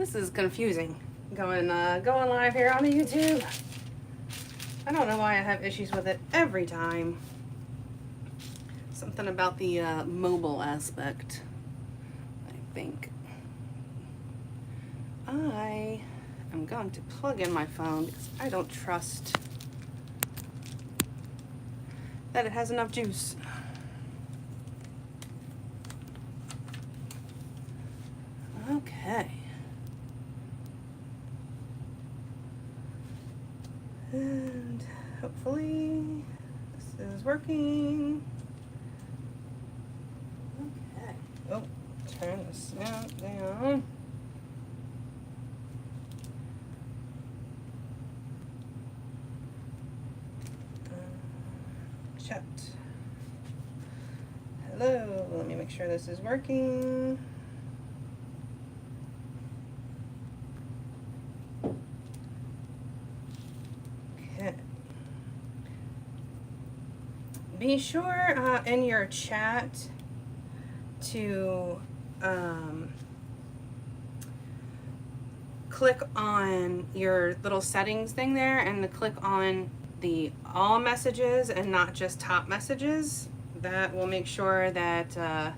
This is confusing. Going live here on the YouTube. I don't know why I have issues with it every time. Something about the mobile aspect, I think. I am going to plug in my phone because I don't trust that it has enough juice. Okay. And hopefully this is working. Okay. Oh, turn the sound down. Chat. Hello. Let me make sure this is working. Be sure in your chat to click on your little settings thing there and to click on the all messages and not just top messages. That will make sure that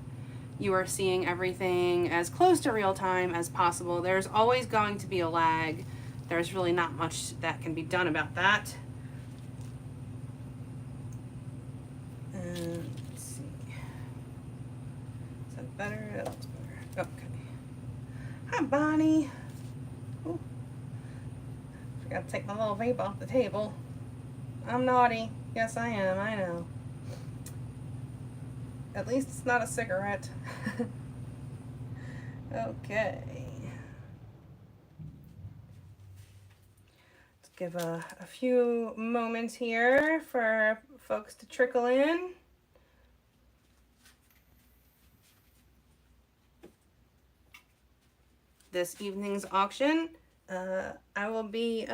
you are seeing everything as close to real time as possible. There's always going to be a lag. There's really not much that can be done about that. Let's see. Is that better? That looks better. Okay. Hi, Bonnie. Ooh. Forgot to take my little vape off the table. I'm naughty. Yes, I am. I know. At least it's not a cigarette. Okay. Let's give a few moments here for folks to trickle in. This evening's auction, I will be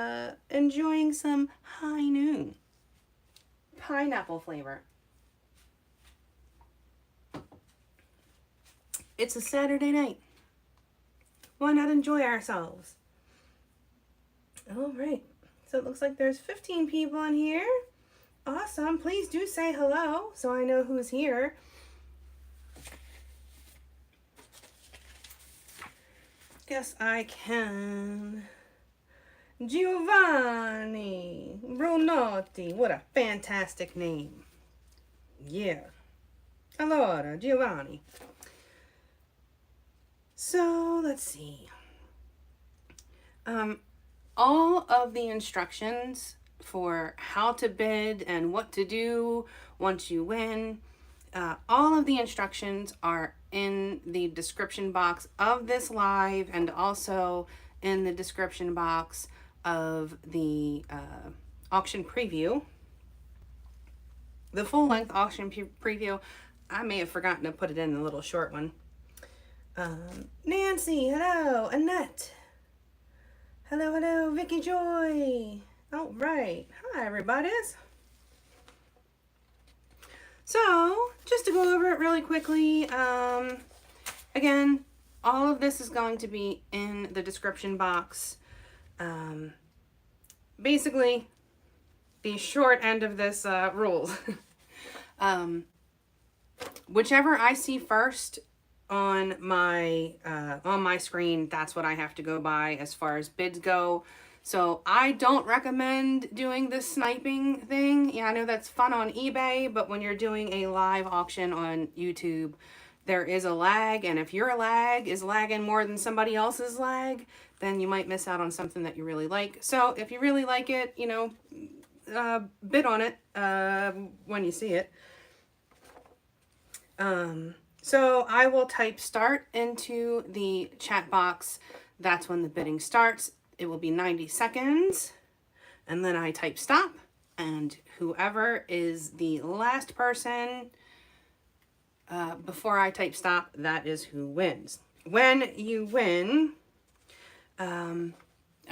enjoying some High Noon pineapple flavor. It's a Saturday night. Why not enjoy ourselves? All right, so it looks like there's 15 people in here. Awesome. Please do say hello so I know who's here. Yes, I can. Giovanni Brunotti. What a fantastic name. Yeah. Allora, Giovanni. So, let's see. All of the instructions for how to bid and what to do once you win, all of the instructions are in the description box of this live and also in the description box of the auction preview. The full-length auction preview, I may have forgotten to put it in the little short one. Nancy, hello. Annette. Hello, hello. Vicky Joy. All right. Hi, everybody. So, just to go over it really quickly, again, all of this is going to be in the description box. Basically, the short end of this rules. Whichever I see first on my screen, that's what I have to go by as far as bids go. So I don't recommend doing this sniping thing. Yeah, I know that's fun on eBay, but when you're doing a live auction on YouTube, there is a lag, and if your lag is lagging more than somebody else's lag, then you might miss out on something that you really like. So if you really like it, you know, bid on it when you see it. So I will type start into the chat box. That's when the bidding starts. It will be 90 seconds. And then I type stop. And whoever is the last person before I type stop, that is who wins. When you win, I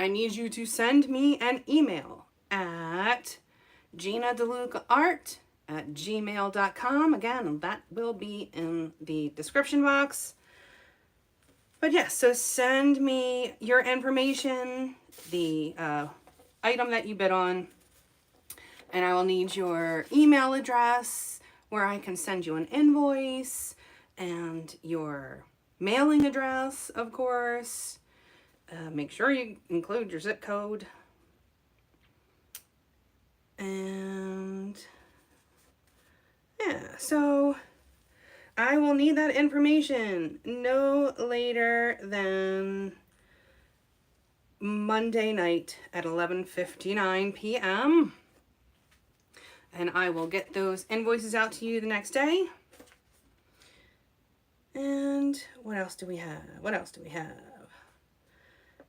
need you to send me an email at Gina DeLuca Art at gmail.com. Again, that will be in the description box. But yes, so send me your information, the item that you bid on, and I will need your email address where I can send you an invoice, and your mailing address, of course. Make sure you include your zip code. And yeah, so I will need that information no later than Monday night at 11:59 p.m. And I will get those invoices out to you the next day. And what else do we have? What else do we have?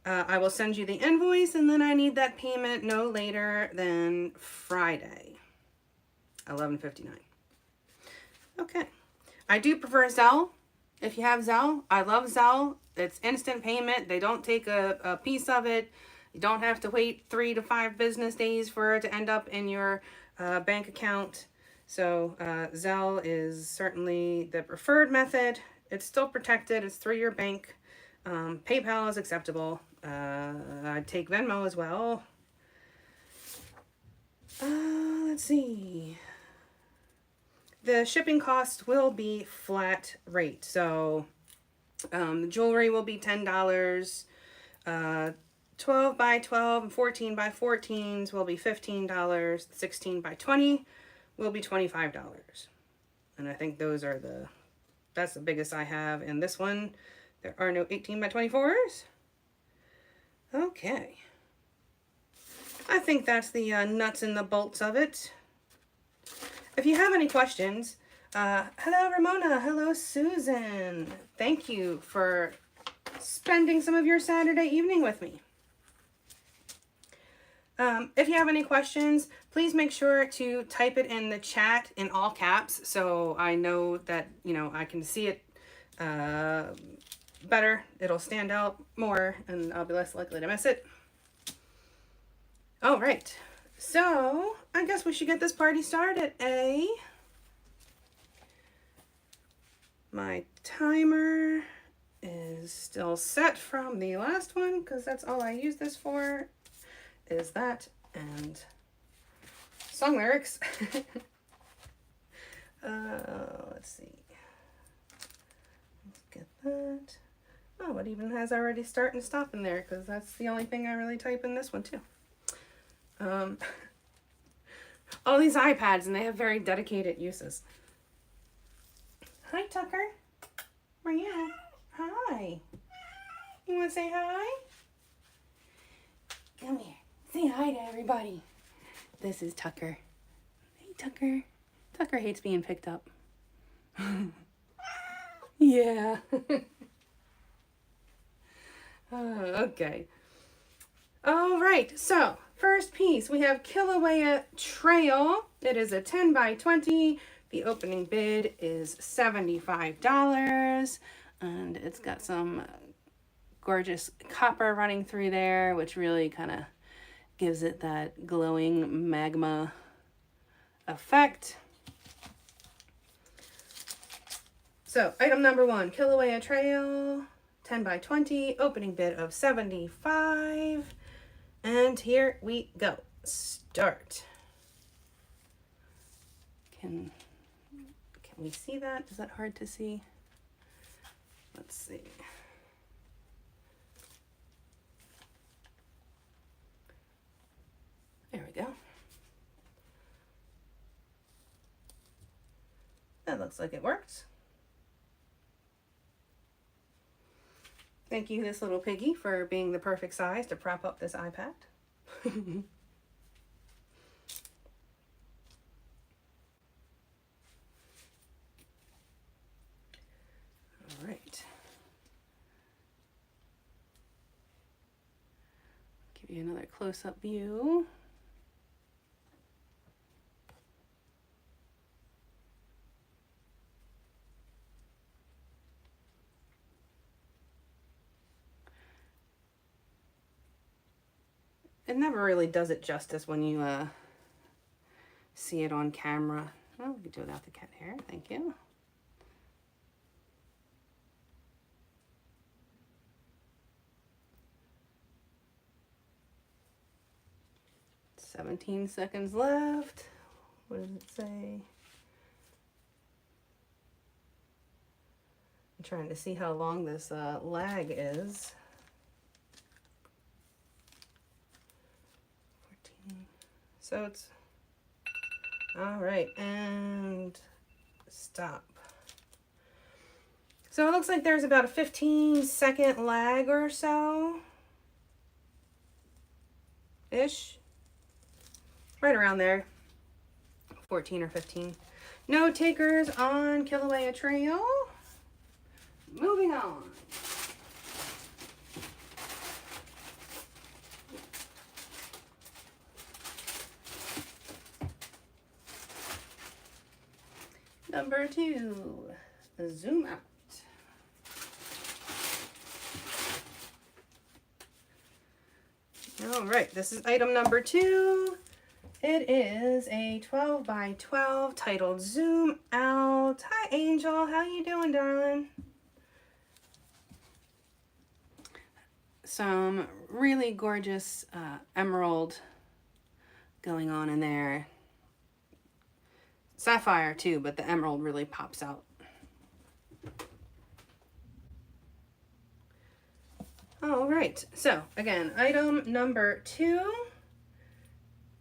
I will send you the invoice, and then I need that payment no later than Friday, 11:59. Okay. I do prefer Zelle. If you have Zelle, I love Zelle. It's instant payment. They don't take a piece of it. You don't have to wait 3 to 5 business days for it to end up in your bank account. So Zelle is certainly the preferred method. It's still protected. It's through your bank. PayPal is acceptable. I'd take Venmo as well. Let's see. The shipping cost will be flat rate. So the jewelry will be $10. 12 by 12 and 14 by 14s will be $15. 16 by 20 will be $25. And I think that's the biggest I have in this one. There are no 18 by 24s. Okay. I think that's the nuts and the bolts of it. If you have any questions, hello Ramona, hello Susan. Thank you for spending some of your Saturday evening with me. If you have any questions, please make sure to type it in the chat in all caps so I know that, I can see it better. It'll stand out more and I'll be less likely to miss it. All right. So I guess we should get this party started, eh? My timer is still set from the last one because that's all I use this for, is that and song lyrics. Let's see. Let's get that. Oh, it even has already start and stop in there because that's the only thing I really type in this one too. All these iPads, and they have very dedicated uses. Hi, Tucker. Where you at? Hi. You want to say hi? Come here. Say hi to everybody. This is Tucker. Hey, Tucker. Tucker hates being picked up. Yeah. Okay. All right. So, first piece, we have Kila Trail. It is a 10 by 20. The opening bid is $75. And it's got some gorgeous copper running through there, which really kind of gives it that glowing magma effect. So, item number 1, Kila Trail, 10 by 20, opening bid of $75. And here we go. Start. Can we see that? Is that hard to see? Let's see. There we go. That looks like it works. Thank you, this little piggy, for being the perfect size to prop up this iPad. All right. Give you another close-up view. It never really does it justice when you see it on camera. Oh, we can do it without the cat hair. Thank you. 17 seconds left. What does it say? I'm trying to see how long this lag is. 14. So it's all right, and stop. So it looks like there's about a 15-second lag or so ish, right around there, 14 or 15. No takers on Kila Trail. Moving on. Number 2, zoom out. All right, this is item number 2. It is a 12 by 12 titled Zoom Out. Hi, Angel. How you doing, darling? Some really gorgeous emerald going on in there. Sapphire too, but the emerald really pops out. All right, so again, item number 2,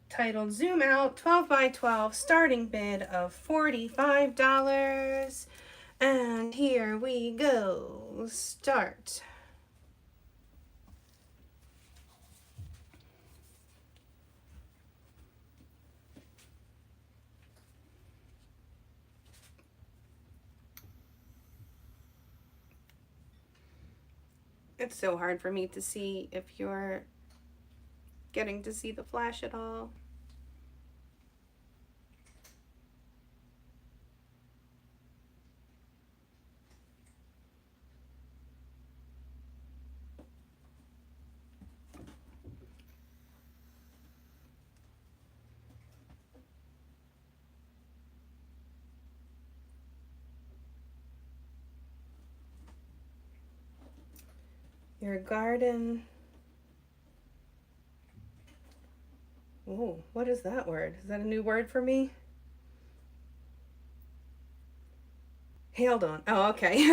titled Zoom Out, 12 by 12, starting bid of $45. And here we go, start. It's so hard for me to see if you're getting to see the flash at all. Your garden. Oh, what is that word? Is that a new word for me? Hailed on. Oh, okay.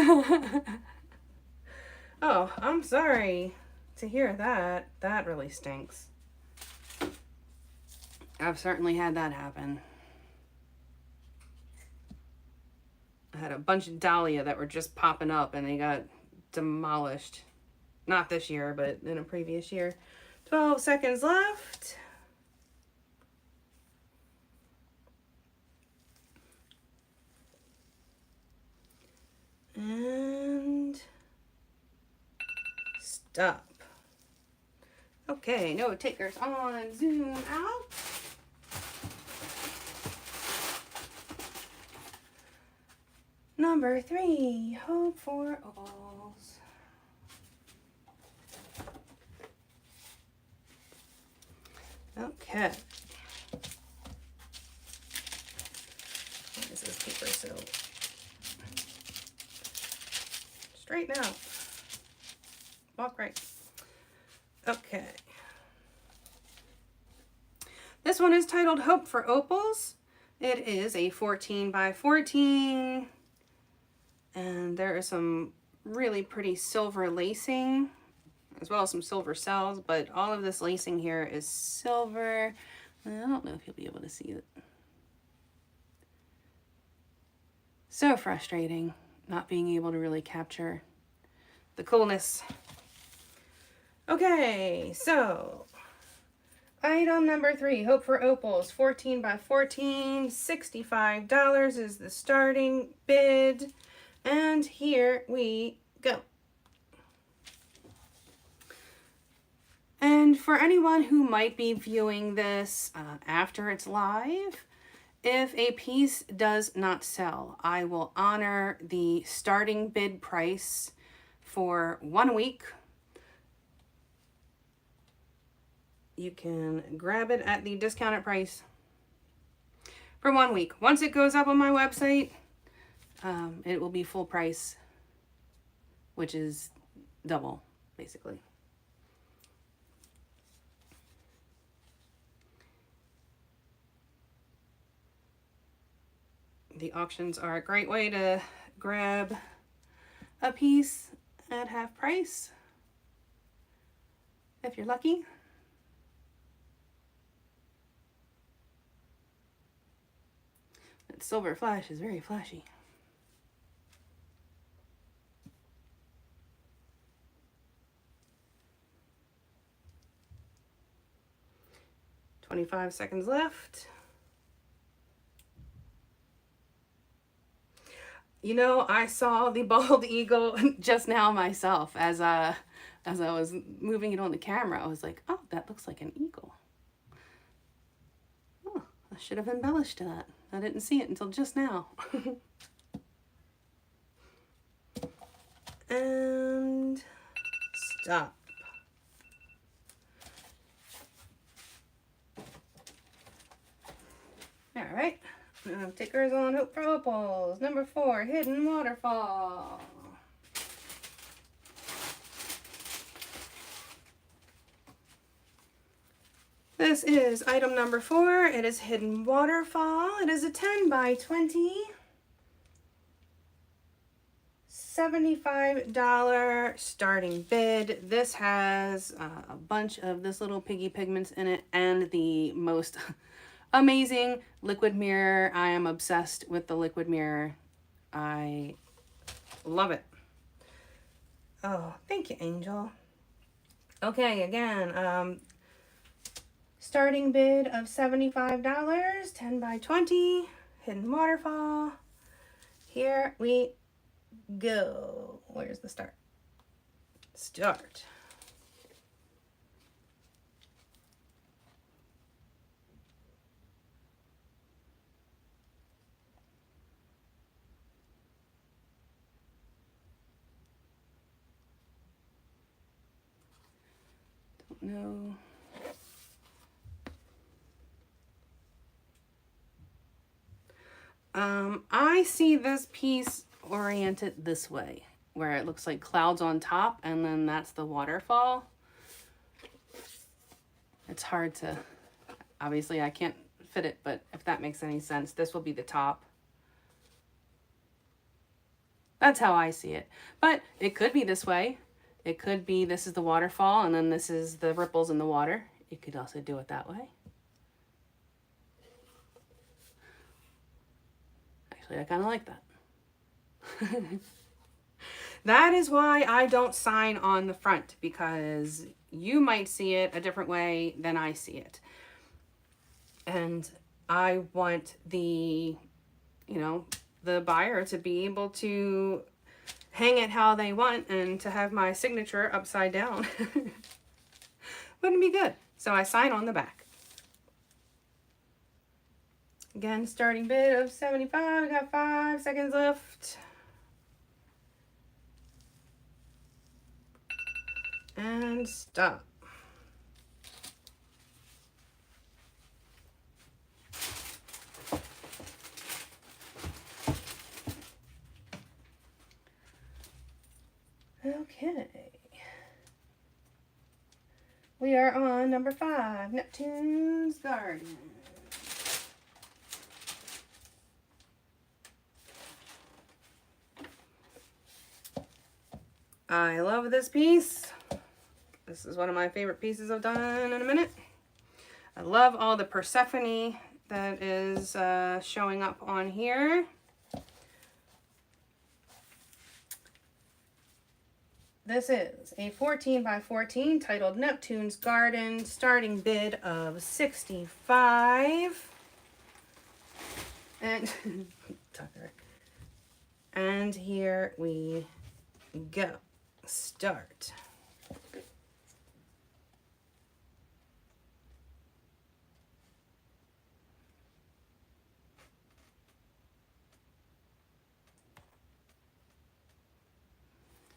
Oh, I'm sorry to hear that. That really stinks. I've certainly had that happen. I had a bunch of dahlia that were just popping up and they got demolished. Not this year, but in a previous year. 12 seconds left. And stop. Okay, no takers on Zoom Out. Number 3, hope for Opals. Okay. Why is this paper so straighten out? Walk right. Okay. This one is titled Hope for Opals. It is a 14 by 14. And there is some really pretty silver lacing, as well as some silver cells, but all of this lacing here is silver. I don't know if you'll be able to see it. So frustrating not being able to really capture the coolness. Okay, so item number 3, Hope for Opals, 14 by 14, $65 is the starting bid. And here we go. And for anyone who might be viewing this after it's live, if a piece does not sell, I will honor the starting bid price for 1 week. You can grab it at the discounted price for 1 week. Once it goes up on my website, it will be full price, which is double, basically. The auctions are a great way to grab a piece at half price if you're lucky. That silver flash is very flashy. "25 seconds left." You know, I saw the bald eagle just now myself as I was moving it on the camera. I was like, oh, that looks like an eagle. Oh, I should have embellished that. I didn't see it until just now. And stop. All right. Tickers on Hope for Opals. Number 4, Hidden Waterfall. This is item number 4. It is Hidden Waterfall. It is a 10 by 20. $75 starting bid. This has a bunch of this little piggy pigments in it and the most amazing liquid mirror. I am obsessed with the liquid mirror. I love it. Oh, thank you, Angel. Okay, again, starting bid of $75, 10 by 20, Hidden Waterfall. Here we go. Where's the start? Start. No. I see this piece oriented this way, where it looks like clouds on top, and then that's the waterfall. It's hard to, obviously I can't fit it, but if that makes any sense, this will be the top. That's how I see it. But it could be this way. It could be this is the waterfall, and then this is the ripples in the water. You could also do it that way. Actually, I kind of like that. That is why I don't sign on the front, because you might see it a different way than I see it. And I want the, you know, the buyer to be able to hang it how they want and to have my signature upside down. Wouldn't be good. So I sign on the back. Again, starting bid of $75. We got 5 seconds left. And stop. Okay. We are on number 5, Neptunes Garden. I love this piece. This is one of my favorite pieces I've done in a minute. I love all the Persephone that is showing up on here. This is a 14 by 14 titled Neptunes Garden, starting bid of $65. And Tucker. And here we go. Start.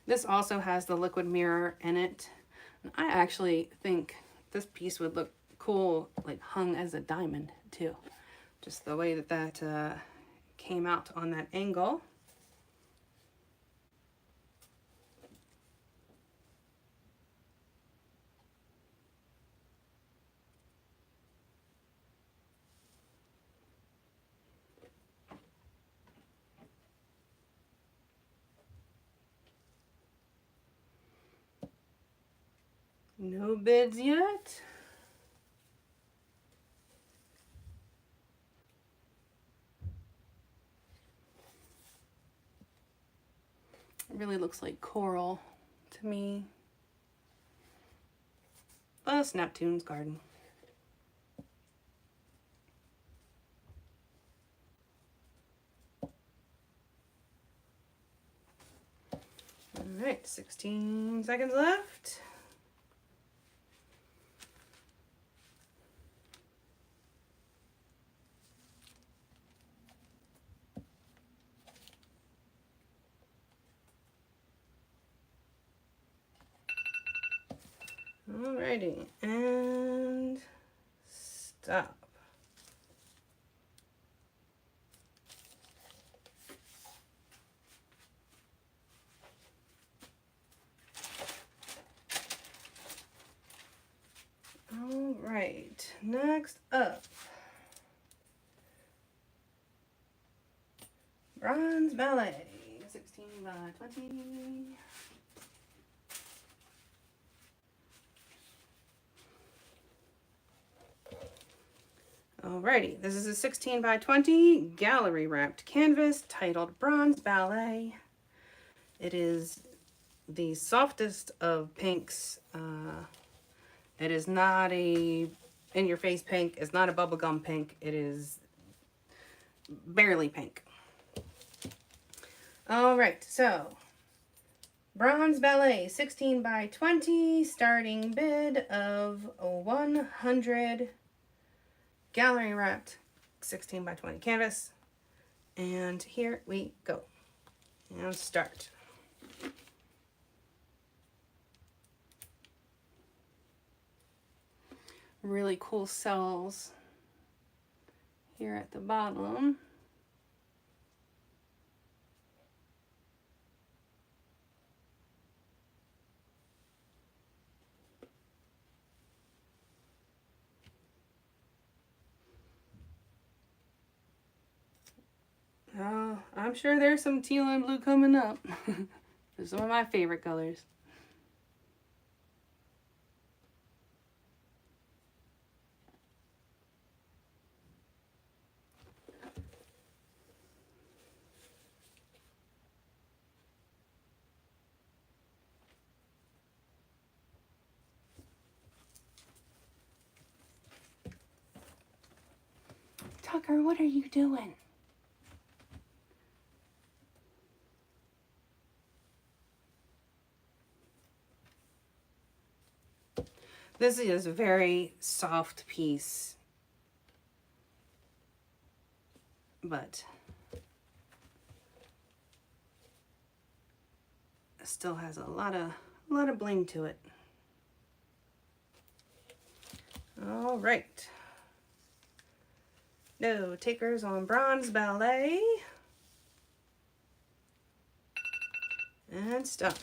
This also has the liquid mirror in it. And I actually think this piece would look cool, like hung as a diamond too. Just the way that that came out on that angle. No bids yet. It really looks like coral to me. Plus Neptunes Garden. All right, 16 seconds left. Alrighty, and stop. Alright, next up, Bronze Ballet, 16 by 20. Alrighty, this is a 16 by 20 gallery wrapped canvas titled Bronze Ballet. It is the softest of pinks. It is not a in-your-face pink. It's not a bubblegum pink. It is barely pink. Alright, so Bronze Ballet 16 by 20, starting bid of 100. Gallery wrapped 16 by 20 canvas. And here we go. And start. Really cool cells here at the bottom. Oh, I'm sure there's some teal and blue coming up. They're some of my favorite colors. Tucker, what are you doing? This is a very soft piece, but it still has a lot of bling to it. All right. No takers on Bronze Ballet. And stop.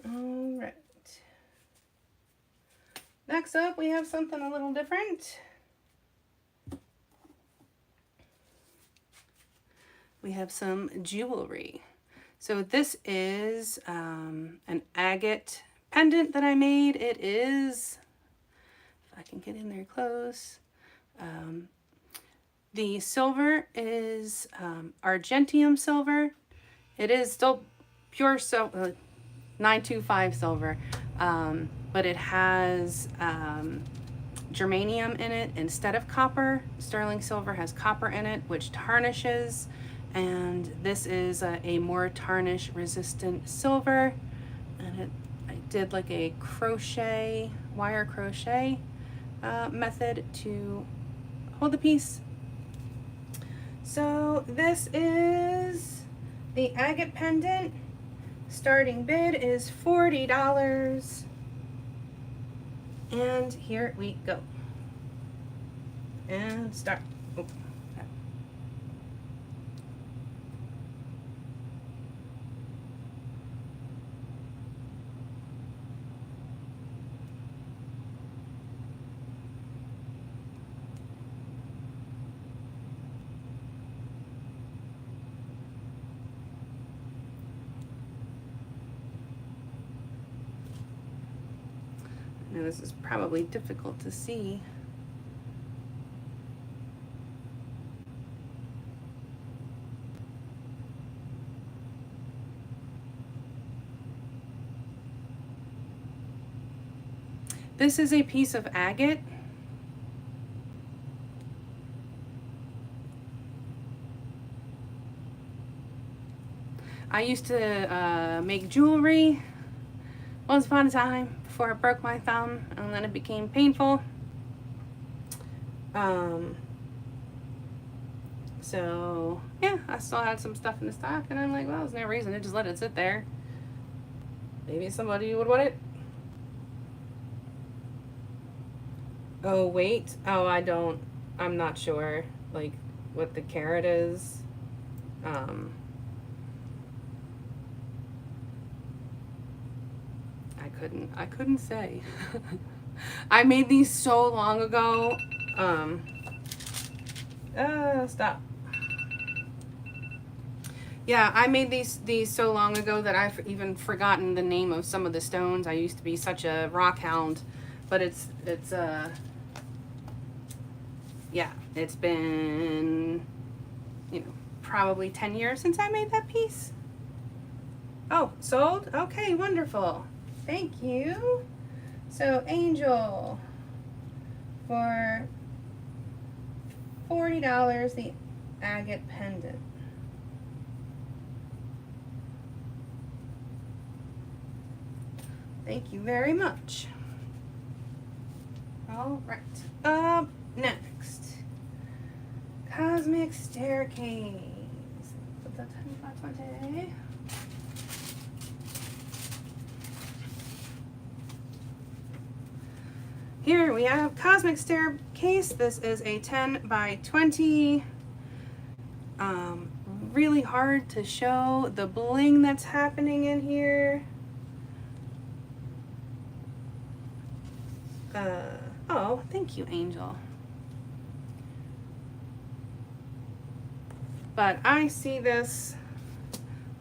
All right. Next up, we have something a little different. We have some jewelry. So this is an agate pendant that I made. It is, if I can get in there close, the silver is argentium silver. It is still pure silver, 925 silver, but it has germanium in it instead of copper. Sterling silver has copper in it, which tarnishes, and this is a more tarnish resistant silver. And I did like a crochet, wire crochet method to hold the piece. So this is the agate pendant. Starting bid is $40. And here we go. And start. Oh. Now this is probably difficult to see. This is a piece of agate. I used to make jewelry once upon a time before I broke my thumb, and then it became painful. So yeah, I still had some stuff in the stock, and I'm like, well, there's no reason to just let it sit there. Maybe somebody would want it. Oh wait, oh I'm not sure like what the carat is. I couldn't say. I made these so long ago. Stop. Yeah, I made these so long ago that I've even forgotten the name of some of the stones. I used to be such a rock hound, but yeah, it's been, you know, probably 10 years since I made that piece. Oh, sold? Okay, wonderful. Thank you. So Angel for $40, the agate pendant. Thank you very much. All right. Up next, Cosmic Staircase. Put that 10 by 20. Here we have Cosmic Staircase. This is a 10 by 20. Really hard to show the bling that's happening in here. Oh, thank you, Angel. But I see this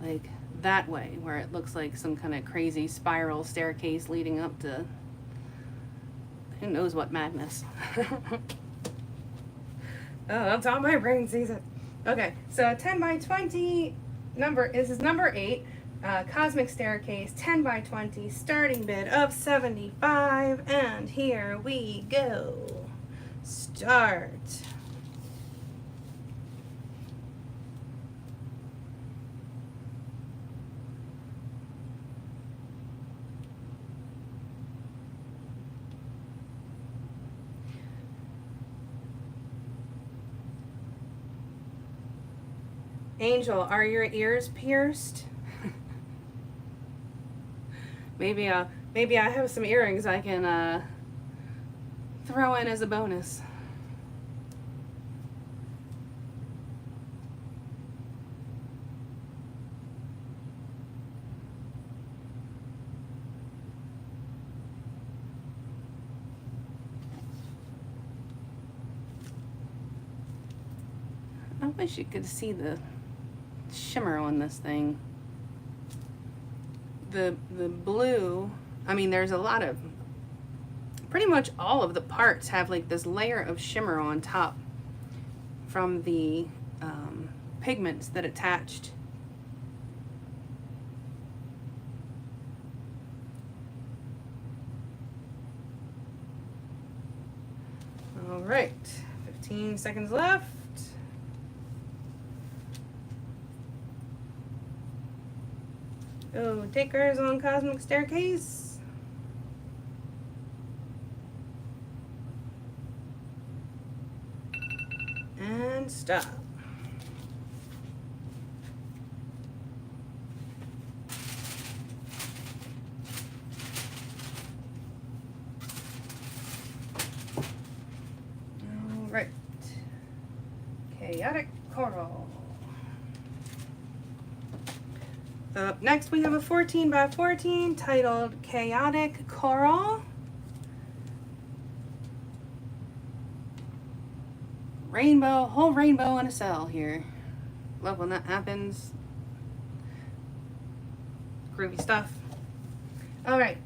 like that way, where it looks like some kind of crazy spiral staircase leading up to who knows what madness. Oh, that's all my brain sees it. Okay, so 10 by 20 this is number 8. Cosmic Staircase, 10 by 20, starting bid of $75, and here we go. Start. Angel, are your ears pierced? Maybe I have some earrings I can throw in as a bonus. I wish you could see the shimmer on this thing. The blue, I mean, there's a lot of, pretty much all of the parts have like this layer of shimmer on top from the pigments that attached. All right, 15 seconds left. Oh, takers on Cosmic Staircase. And stop. All right. Chaotic Coral. Up next, we have a 14 by 14 titled Chaotic Coral. Rainbow, whole rainbow in a cell here. Love when that happens. Groovy stuff. All right,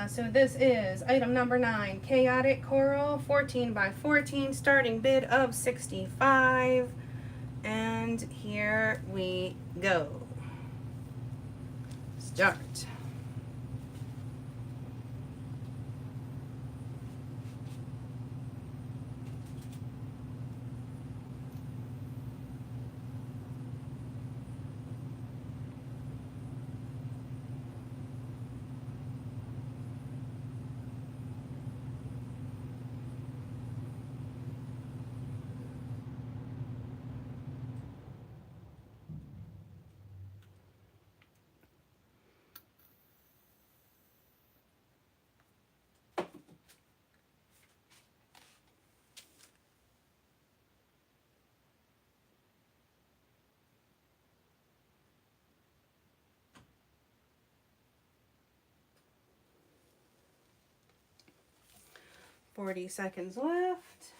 So this is item number 9, Chaotic Coral, 14 by 14, starting bid of 65. And here we go. Start. $40 left.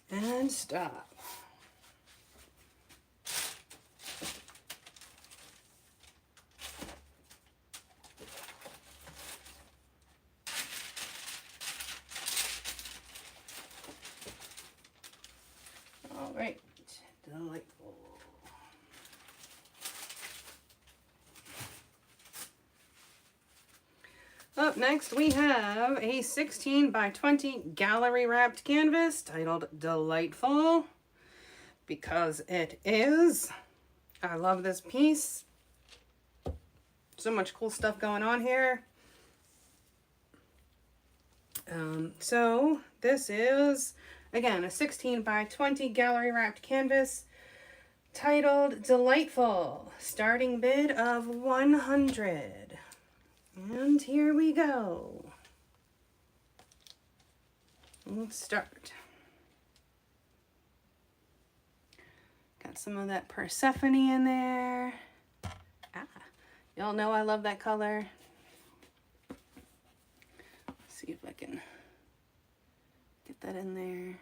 And stop. All right, delightful. Up next, we have a 16 by 20 gallery wrapped canvas titled Delightful, because it is. I love this piece. So much cool stuff going on here. So this is, again, a 16 by 20 gallery wrapped canvas titled Delightful, starting bid of 100. And here we go. Let's start. Got some of that Persephone in there. Y'all know I love that color. Let's see if I can get that in there.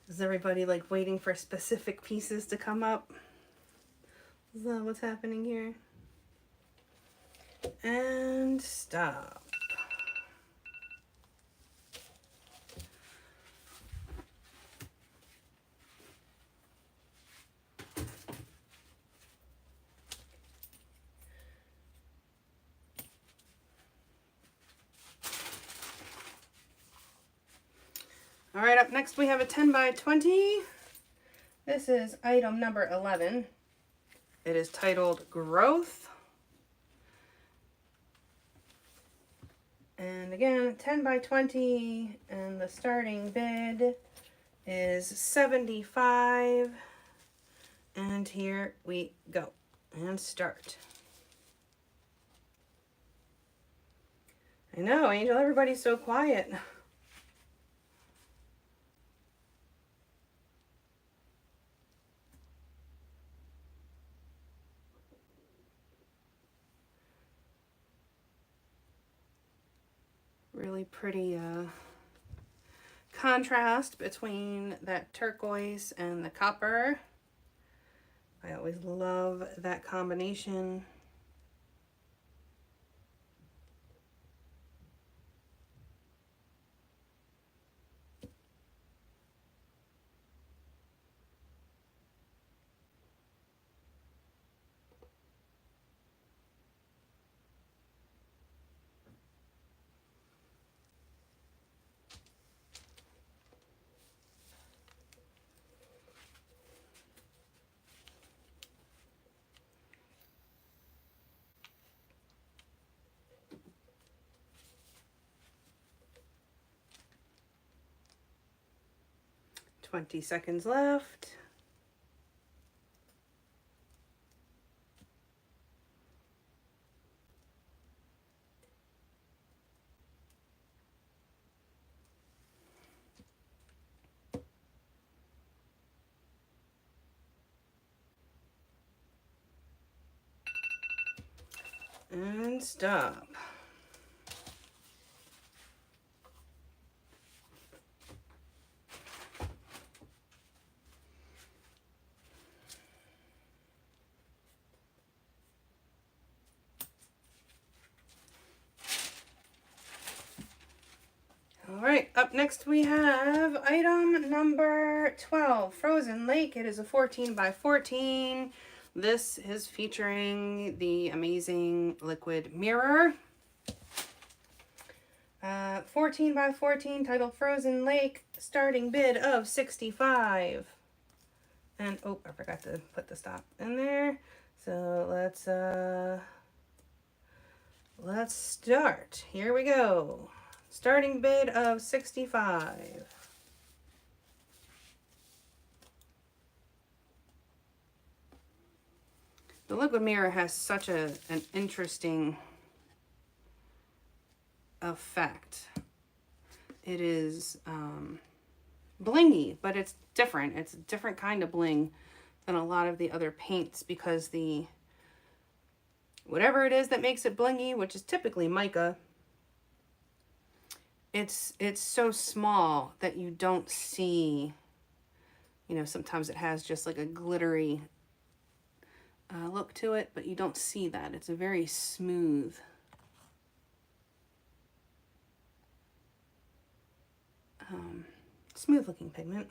Is everybody like waiting for specific pieces to come up? Is that what's happening here? And stop. All right, up next we have a 10 by 20. This is item number 11. It is titled Growth. And again, 10 by 20, and the starting bid is 75. And here we go. And start. I know, Angel, everybody's so quiet. really pretty contrast between that turquoise and the copper. I always love that combination. Twenty seconds left. And stop. All right, up next we have item number 12, Frozen Lake. It is a 14 by 14. This is featuring the amazing liquid mirror. 14 by 14, titled Frozen Lake, starting bid of 65. And, oh, I forgot to put the stop in there. So let's start. Here we go. Starting bid of 65. The liquid mirror has such an interesting effect. It is blingy, but it's different. It's a different kind of bling than a lot of the other paints because the whatever it is that makes it blingy, which is typically mica, it's so small that you don't see, you know, sometimes it has just like a glittery look to it, but you don't see that. It's a very smooth smooth looking pigment.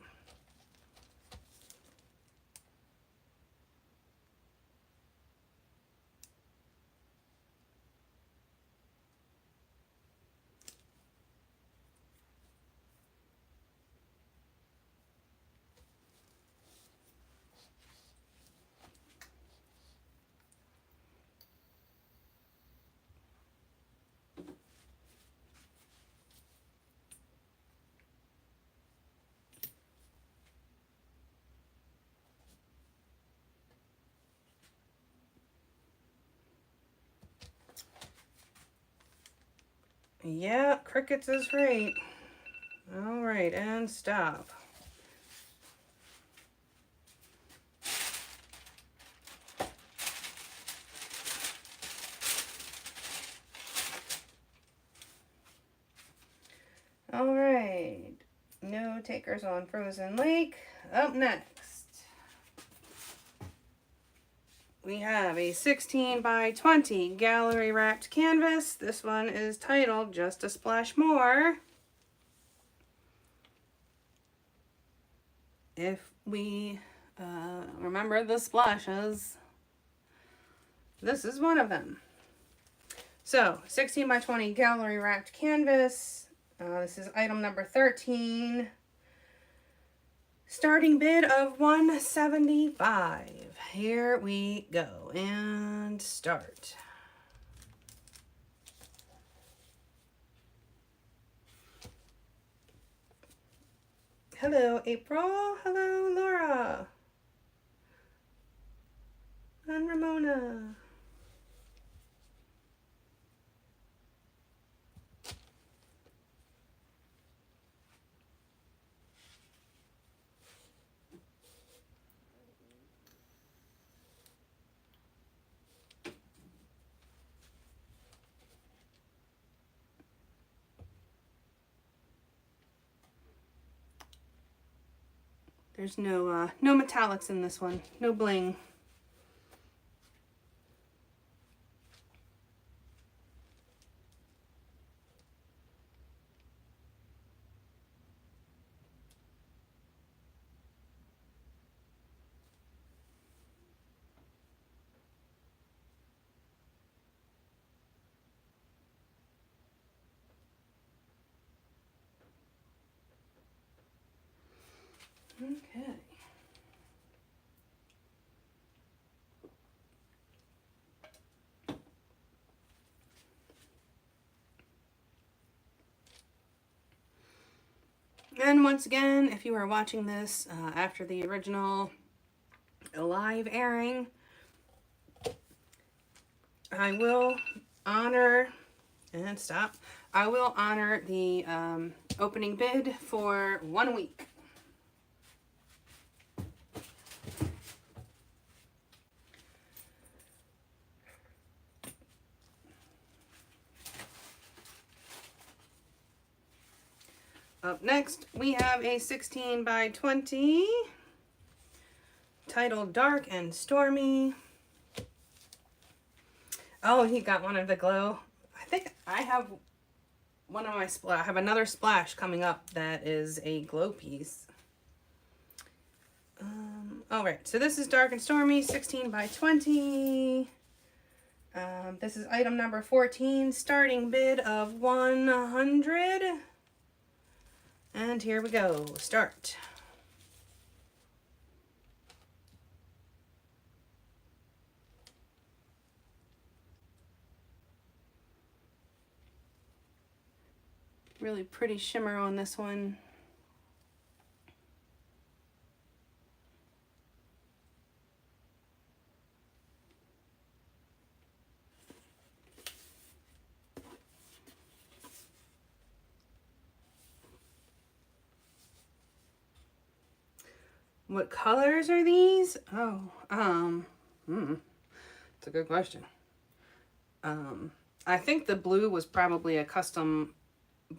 Yeah, crickets is right. All right, and stop. All right, no takers on Frozen Lake. Up next, we have a 16 by 20 gallery wrapped canvas. This one is titled Just a Splash More. If we remember the splashes, this is one of them. So 16 by 20 gallery wrapped canvas. This is item number 13. Starting bid of $175. Here we go and start. Hello, April. Hello, Laura. And Ramona. There's no metallics in this one, no bling. Okay. And once again, if you are watching this after the original live airing, I will honor, and stop, I will honor the opening bid for 1 week. Up next, we have a 16 by 20 titled Dark and Stormy. Oh, he got one of the glow. I think I have one of my I have another splash coming up that is a glow piece. All right, so this is Dark and Stormy, 16 by 20. This is item number 14, starting bid of 100. And here we go, start. Really pretty shimmer on this one. What colors are these? Oh, it's a good question. I think the blue was probably a custom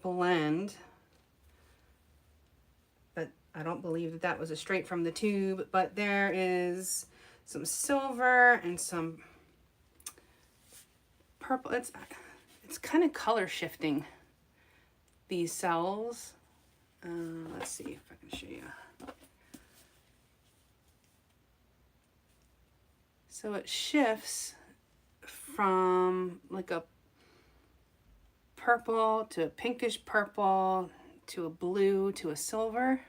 blend, but I don't believe that that was a straight from the tube. But there is some silver and some purple. It's kind of color shifting, these cells. Let's see if I can show you. So it shifts from like a purple to a pinkish purple to a blue to a silver.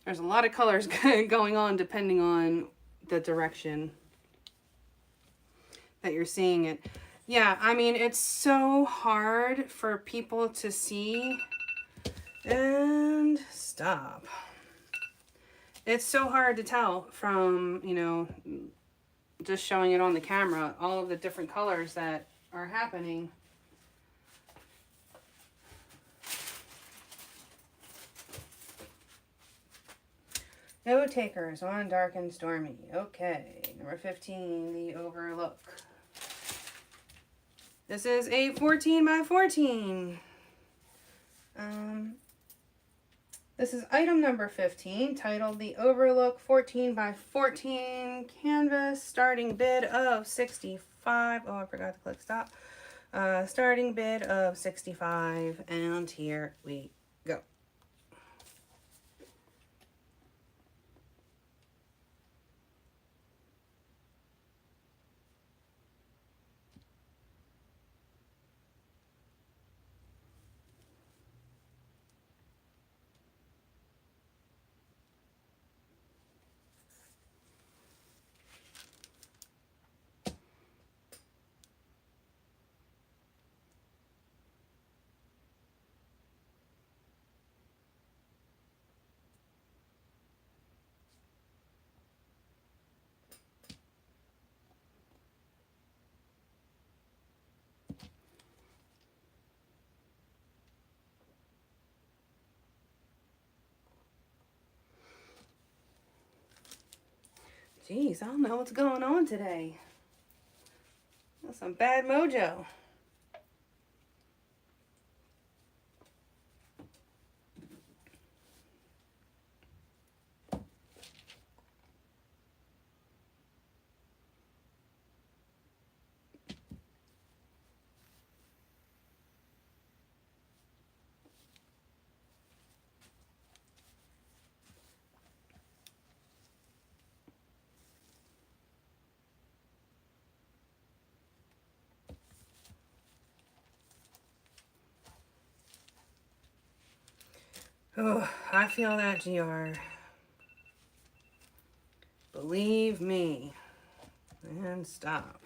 There's a lot of colors going on depending on the direction that you're seeing it. Yeah, I mean, it's so hard for people to see. And stop. It's so hard to tell from, you know, just showing it on the camera, all of the different colors that are happening. No takers on Dark and Stormy. Okay, number 15, the Overlook. This is a 14 by 14. This is item number 15, titled the Overlook 14 by 14 canvas, starting bid of 65. Oh, I forgot to click stop. Starting bid of 65, and here we go. Jeez, I don't know what's going on today. That's some bad mojo. Oh, I feel that, GR. Believe me. And stop.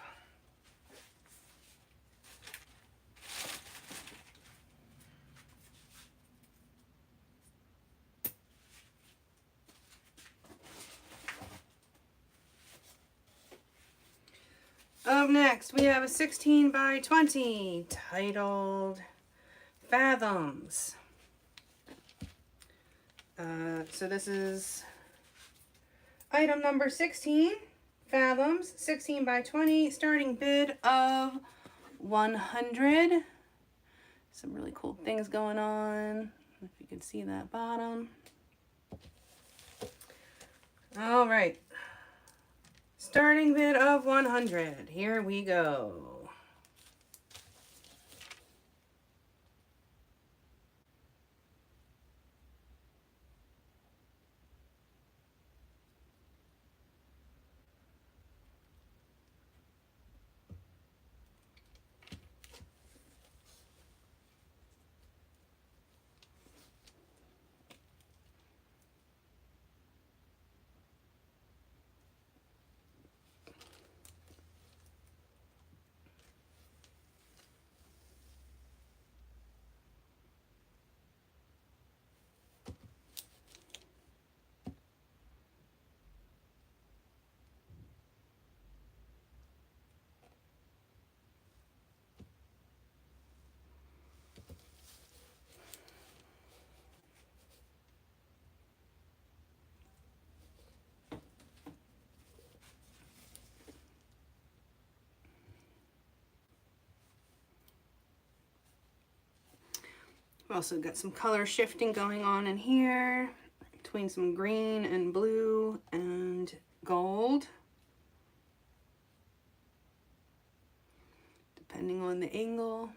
Up next, we have a 16 by 20 titled Fathoms. So this is item number 16, Fathoms, 16 by 20, starting bid of 100. Some really cool things going on. If you can see that bottom. All right. Starting bid of 100. Here we go. We've also got some color shifting going on in here between some green and blue and gold, depending on the angle.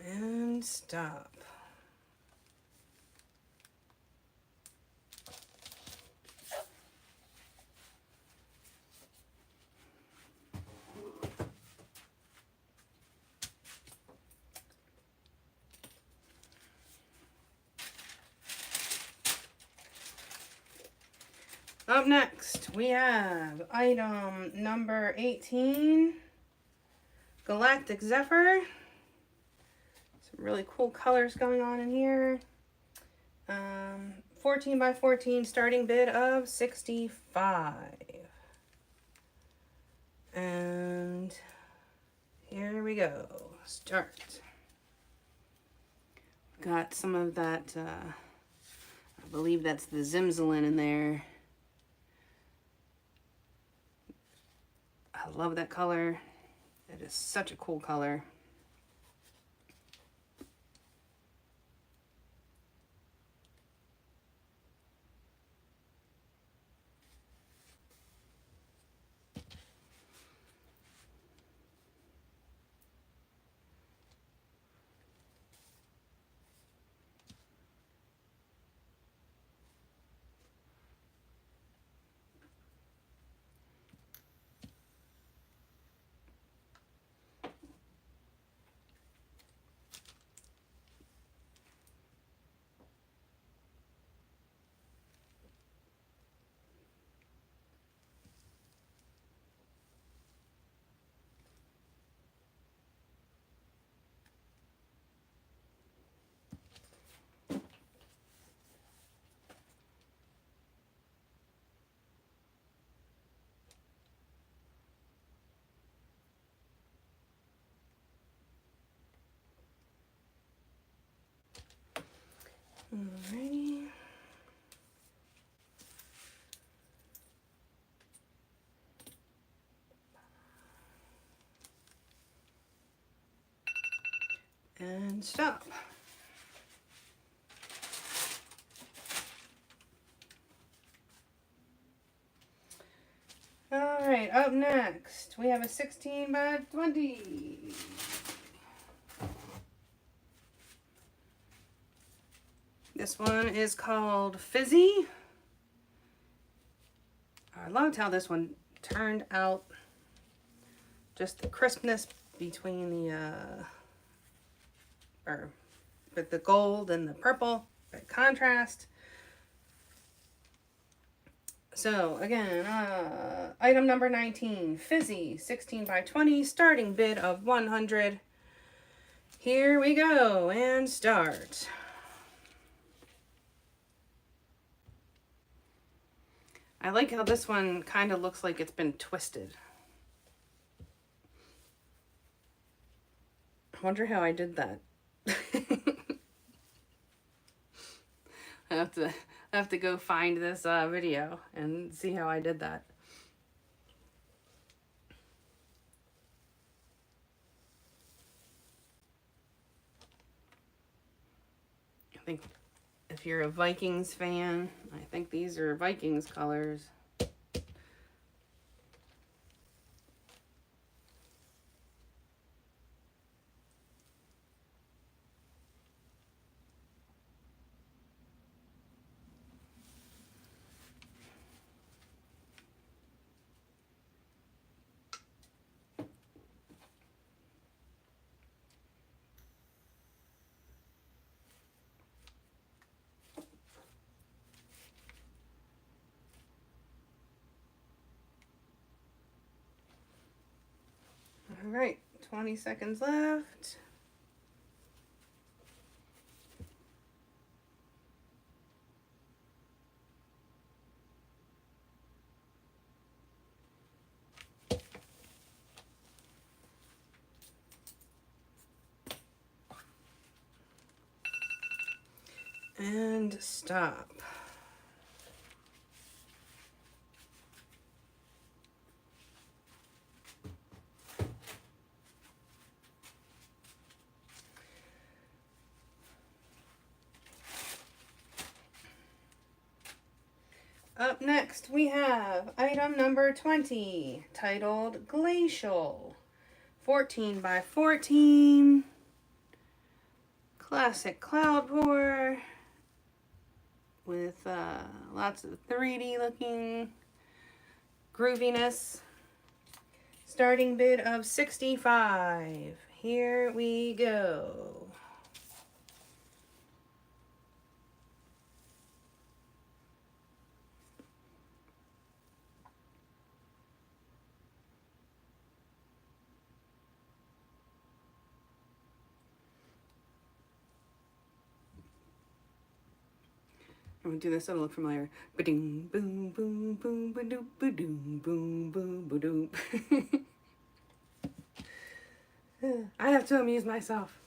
And stop. Up next, we have item number 18, Galactic Zephyr. Some really cool colors going on in here. 14 by 14, starting bid of 65. And here we go. Start. Got some of that, I believe that's the Zimzalin in there. I love that color. It is such a cool color. Alrighty. And stop. All right, up next, we have a 16 by 20. This one is called Fizzy. I loved how this one turned out. Just the crispness between the, with the gold and the purple, the contrast. So again, item number 19, Fizzy, 16 by 20, starting bid of 100. Here we go and start. I like how this one kind of looks like it's been twisted. I wonder how I did that. I have to go find this video and see how I did that. I think if you're a Vikings fan, I think these are Vikings colors. All right, 20 seconds left. And stop. Up next, we have item number 20, titled Glacial, 14 by 14, classic cloud pour with lots of 3D looking grooviness. Starting bid of 65. Here we go. I'm gonna do this so it'll look familiar. Ba-ding, boom, boom, boom, ba-doop, ba-doom, boom, boom, ba-doop. I have to amuse myself.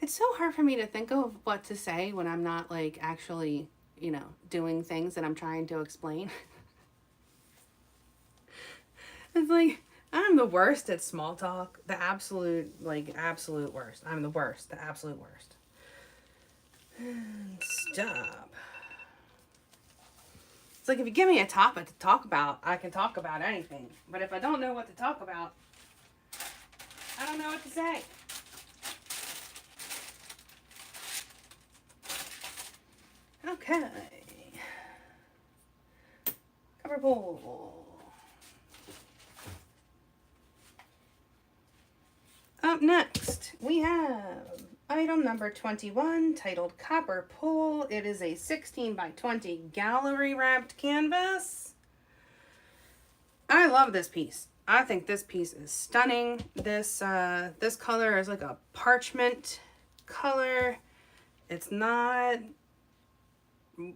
It's so hard for me to think of what to say when I'm not like actually, you know, doing things that I'm trying to explain. It's like, I'm the worst at small talk. The absolute worst. I'm the worst. The absolute worst. And stop. It's like if you give me a topic to talk about, I can talk about anything. But if I don't know what to talk about, I don't know what to say. Okay. Cover bowl. Up next, we have item number 21, titled Copper Pool. It is a 16 by 20 gallery wrapped canvas. I love this piece. I think this piece is stunning. This this color is like a parchment color. It's not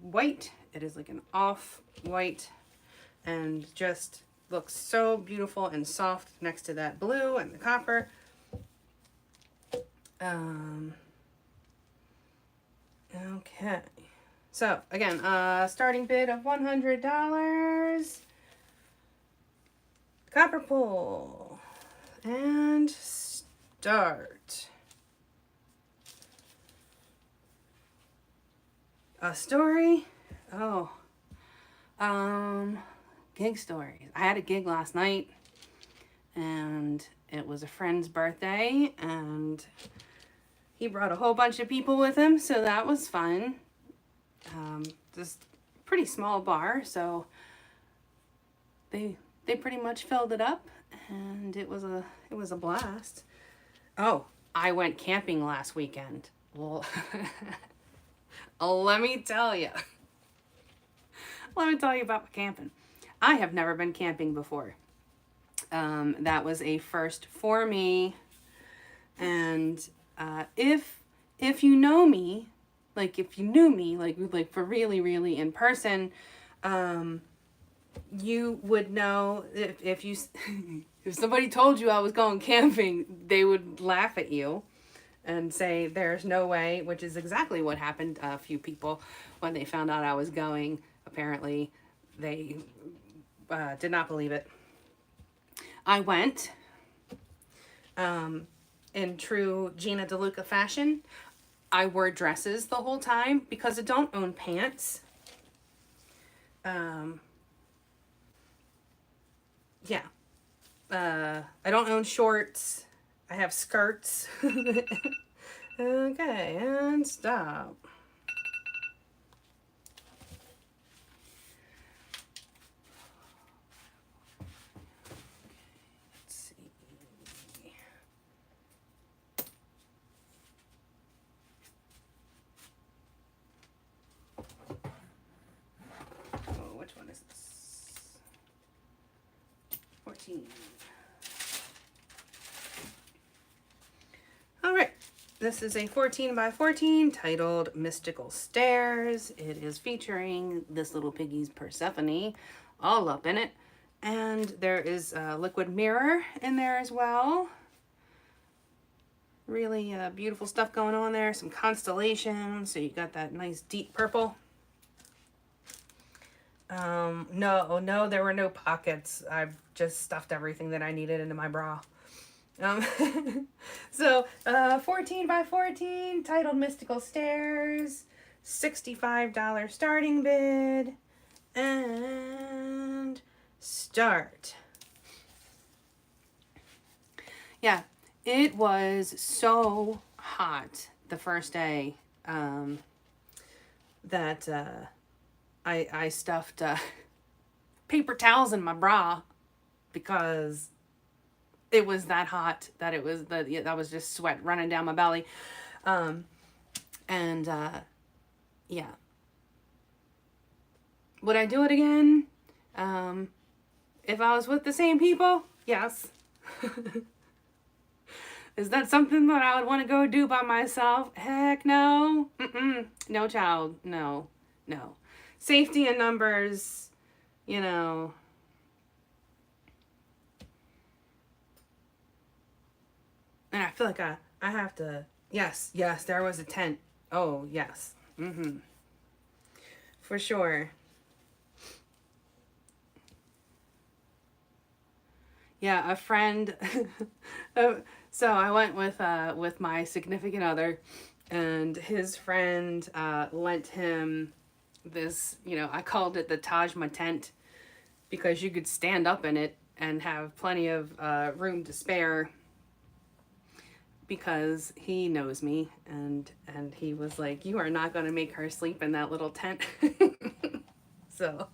white. It is like an off-white and just looks so beautiful and soft next to that blue and the copper. Okay. So, again, starting bid of $100. Copper pull. And start. A story? Oh. Gig stories. I had a gig last night, and it was a friend's birthday, and he brought a whole bunch of people with him, so that was fun. Just pretty small bar, so they pretty much filled it up, and it was a blast. Oh, I went camping last weekend. Well, let me tell you. Let me tell you about my camping. I have never been camping before. That was a first for me. And if you know me, like if you knew me, like for really, really in person, you would know if you if somebody told you I was going camping, they would laugh at you and say there's no way, which is exactly what happened. A few people, when they found out I was going, apparently they did not believe it. I went in true Gina DeLuca fashion. I wore dresses the whole time because I don't own pants. Yeah. I don't own shorts. I have skirts. Okay, and stop. Let's see. Oh, which one is this? 14. All right. This is a 14 by 14 titled Mystical Stairs. It is featuring this little piggy's Persephone all up in it. And there is a liquid mirror in there as well. Really beautiful stuff going on there. Some constellations. So you got that nice deep purple. No, there were no pockets. I've just stuffed everything that I needed into my bra. So 14 by 14 titled Mystical Stairs, $65 starting bid, and start. Yeah, it was so hot the first day that I stuffed paper towels in my bra because it was that hot that it was that was just sweat running down my belly. Yeah. Would I do it again? If I was with the same people? Yes. Is that something that I would want to go do by myself? Heck no. No, child. No. Safety in numbers, you know. And I feel like I have to, yes, there was a tent. Oh, yes. For sure. Yeah, a friend. So I went with my significant other, and his friend lent him this, I called it the Taj Mahal tent because you could stand up in it and have plenty of room to spare. Because he knows me, and he was like, you are not going to make her sleep in that little tent. So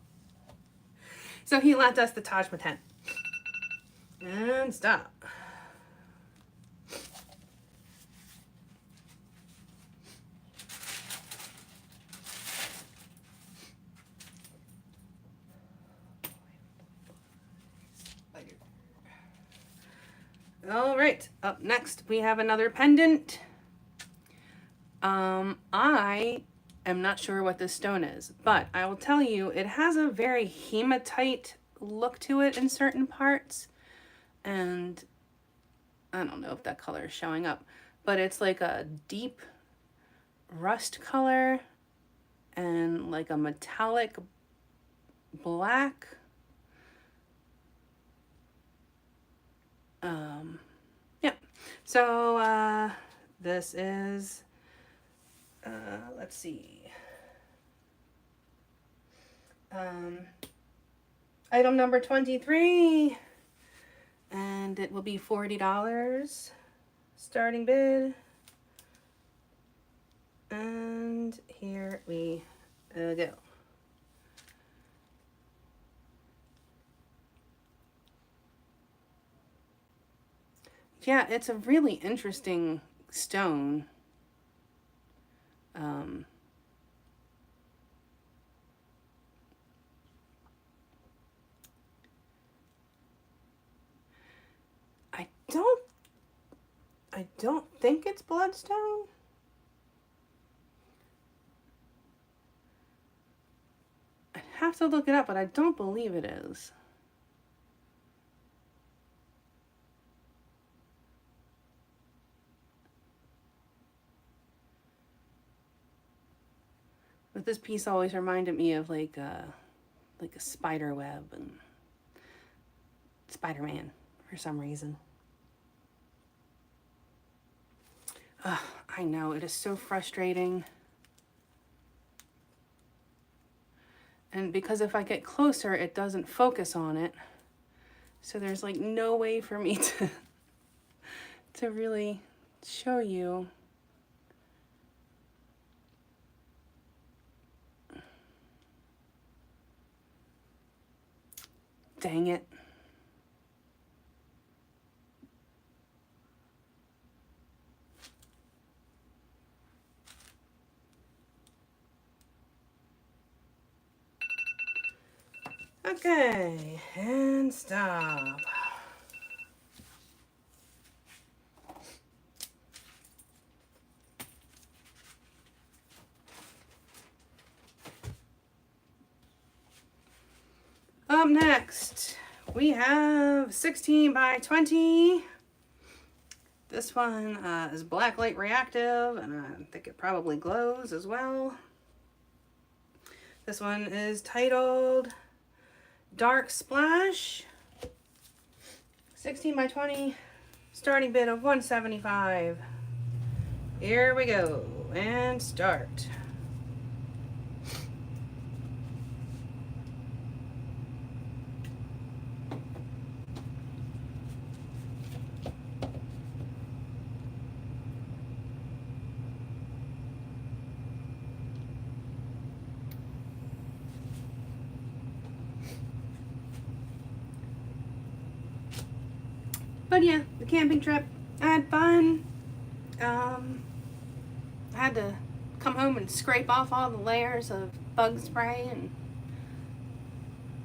he lent us the Taj Mahal tent. And stop. All right, up next we have another pendant. I am not sure what this stone is, but I will tell you it has a very hematite look to it in certain parts, and I don't know if that color is showing up, but it's like a deep rust color and like a metallic black. Yeah, so this is let's see, item number 23, and it will be $40 starting bid. And here we go. Yeah, it's a really interesting stone. I don't think it's bloodstone. I'd have to look it up, but I don't believe it is. But this piece always reminded me of like a spider web and Spider-Man for some reason. I know, it is so frustrating. And because if I get closer, it doesn't focus on it. So there's like no way for me to really show you. Dang it. Okay, and stop. Up next, we have 16 by 20. This one is black light reactive, and I think it probably glows as well. This one is titled Dark Splash. 16 by 20, starting bid of $175. Here we go, and start. But yeah, the camping trip, I had fun. I had to come home and scrape off all the layers of bug spray and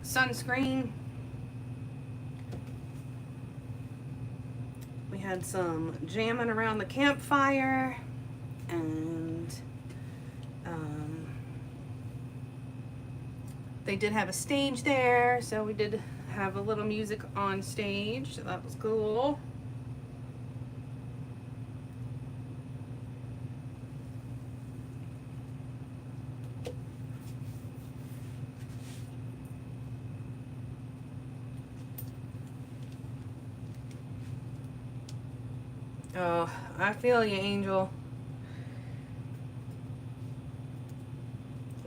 sunscreen. We had some jamming around the campfire, and they did have a stage there, so we did have a little music on stage, so that was cool. Oh, I feel you, Angel.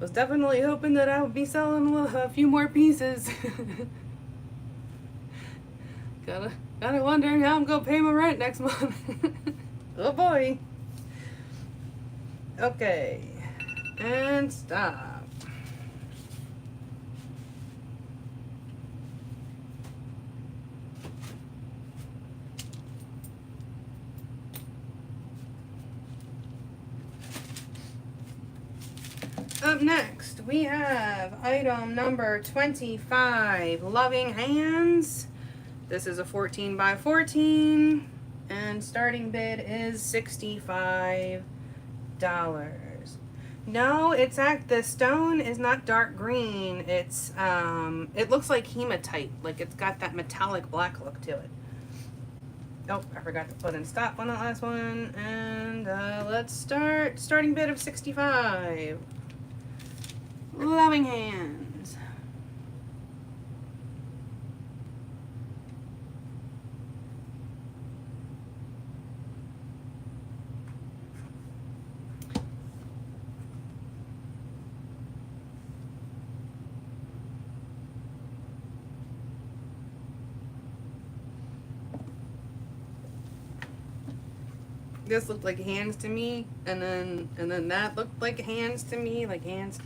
Was definitely hoping that I would be selling a few more pieces. Gotta wondering how I'm gonna pay my rent next month. Oh boy. Okay, and stop. Up next, we have item number 25, Loving Hands. This is a 14 by 14, and starting bid is $65. No, the stone is not dark green. It's it looks like hematite. Like it's got that metallic black look to it. Oh, I forgot to put in stop on the last one. And let's start. Starting bid of 65. Loving hands. This looked like hands to me, and then that looked like hands to me, like hands.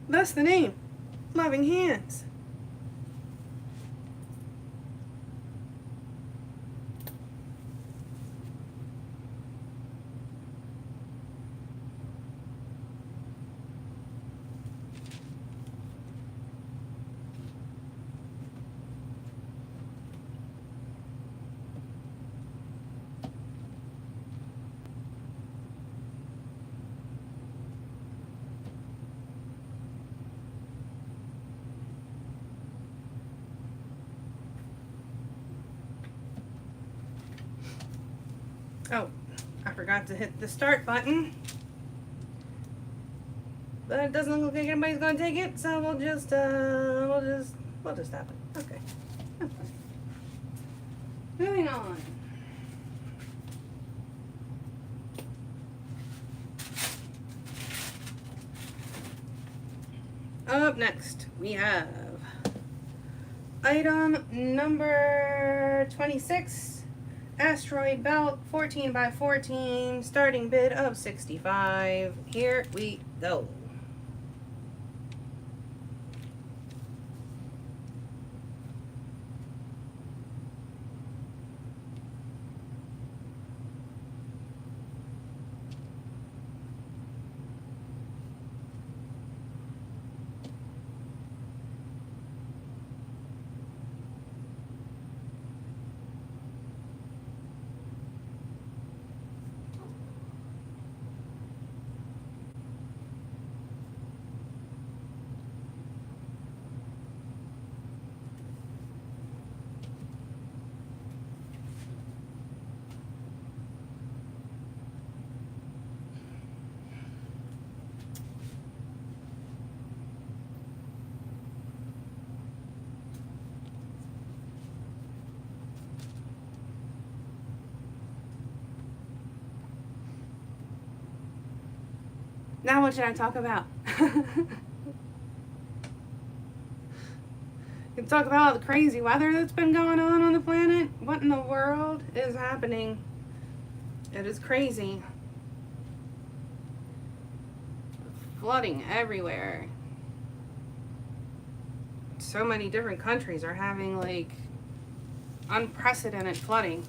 That's the name. Loving hands. Oh, I forgot to hit the start button. But it doesn't look like anybody's gonna take it, so we'll just stop it. Okay. That's fine. Moving on. Up next, we have item number 26. Asteroid belt, 14 by 14, starting bid of 65. Here we go. Now what should I talk about? You talk about all the crazy weather that's been going on the planet. What in the world is happening? It is crazy. Flooding everywhere. So many different countries are having like unprecedented flooding.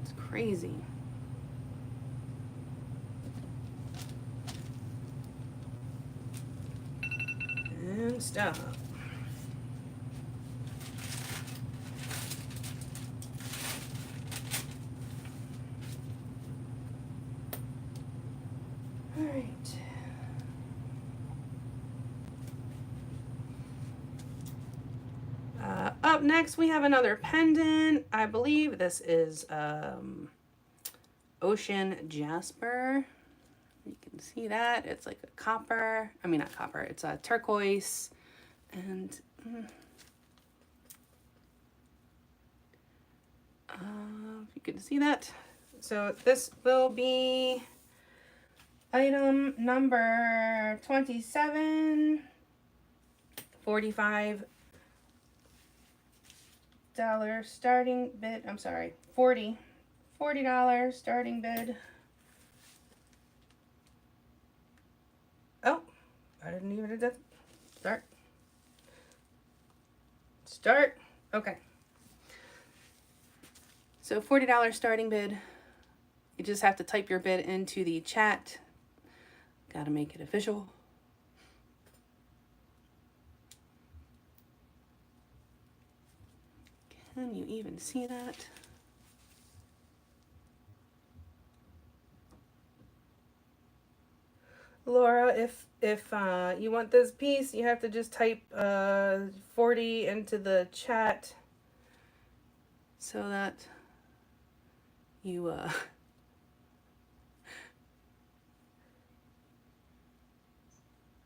It's crazy. And stop. All right. Up next, we have another pendant. I believe this is Ocean Jasper. You can see that. It's like a copper. I mean, not copper. It's a turquoise. And if you can see that. So this will be item number 27. $45 starting bid. I'm sorry, $40 starting bid. Oh, I didn't even do that. Start. Okay. So $40 starting bid. You just have to type your bid into the chat. Gotta make it official. Can you even see that? Laura, if you want this piece, you have to just type 40 into the chat so that you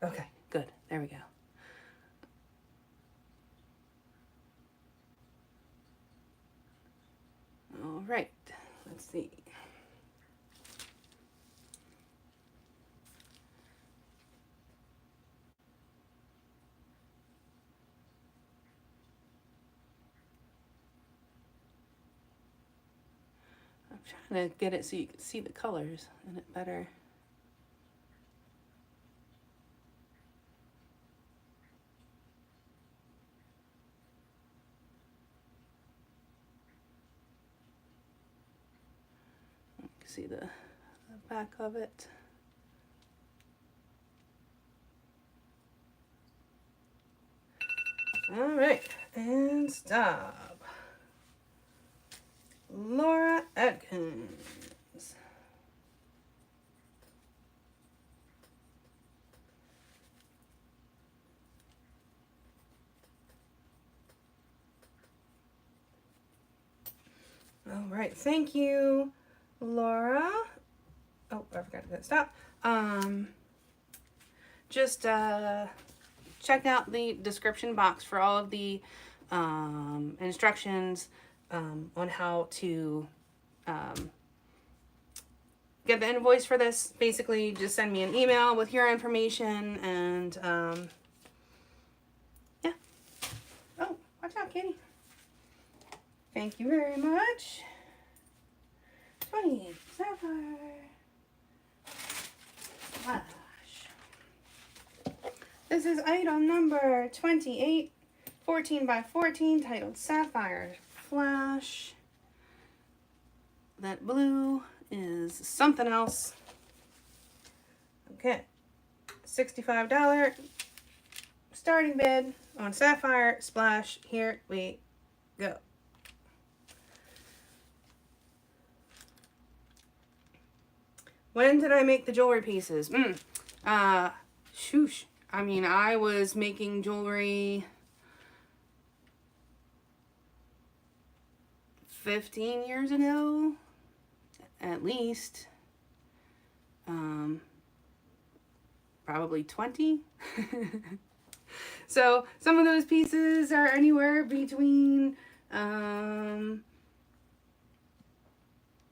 okay, good. There we go. All right. Let's see. I'm trying to get it so you can see the colors in it better. You can see the back of it. All right, and stop. Laura Atkins. All right, thank you, Laura. Oh, I forgot to stop. Just check out the description box for all of the instructions on how to get the invoice for this. Basically, just send me an email with your information and yeah. Oh, watch out, kitty. Thank you very much. 20 Sapphire Flash. This is item number 28, 14 by 14, titled Sapphire Flash. That blue is something else. Okay, $65 starting bid on Sapphire Splash. Here we go. When did I make the jewelry pieces? Shoosh. I mean, I was making jewelry 15 years ago, at least. Probably 20. So some of those pieces are anywhere between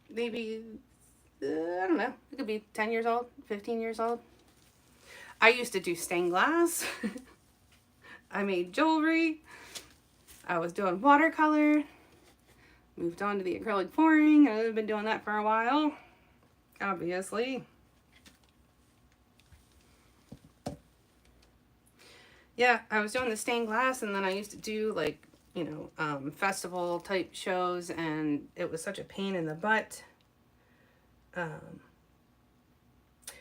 maybe I don't know, it could be 10 years old, 15 years old. I used to do stained glass. I made jewelry. I was doing watercolor. Moved on to the acrylic pouring. I've been doing that for a while, obviously. Yeah, I was doing the stained glass, and then I used to do, like, you know, festival type shows, and it was such a pain in the butt.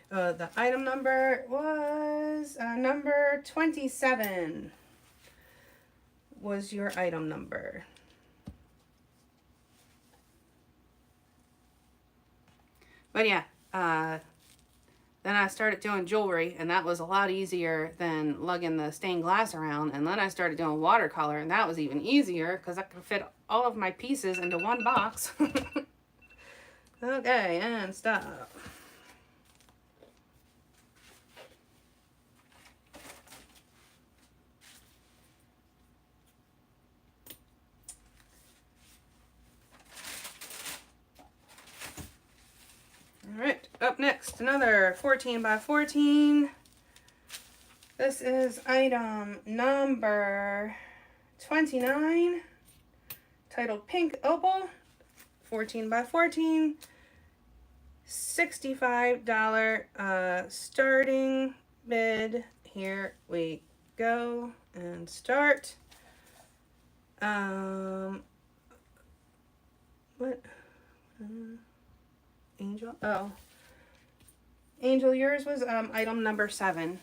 The item number was number 27 was your item number. But yeah, then I started doing jewelry, and that was a lot easier than lugging the stained glass around. And then I started doing watercolor, and that was even easier because I could fit all of my pieces into one box. Okay, and stop. All right, up next, another 14 by 14. This is item number 29, titled Pink Opal, 14 by 14, $65 starting bid. Here we go and start. What? Angel? Oh. Angel, yours was item number 7.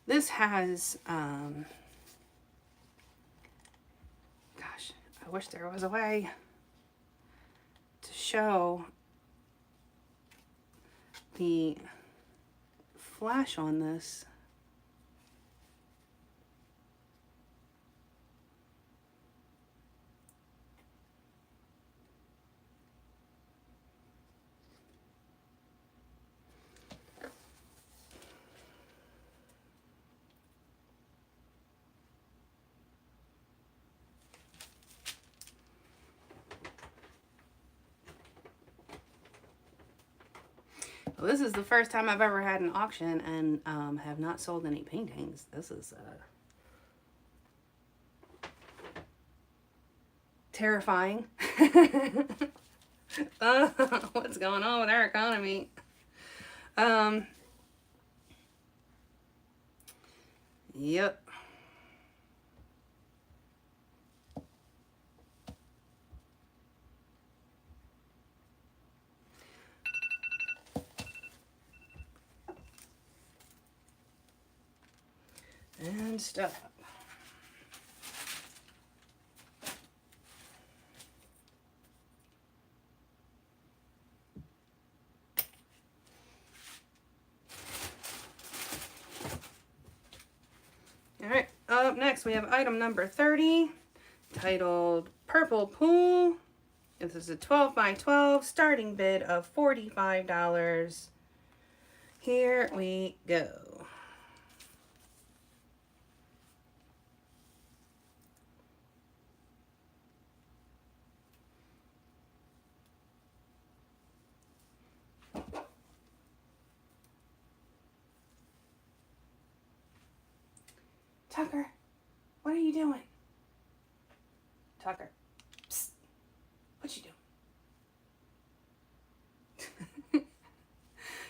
This has, gosh, I wish there was a way to show the flash on this. Well, this is the first time I've ever had an auction and have not sold any paintings. This is terrifying. What's going on with our economy? Yep. And stuff. All right, up next we have item number 30, titled Purple Pool. This is a 12 by 12, starting bid of $45. Here we go. Tucker, what are you doing? Tucker, psst, what you doing?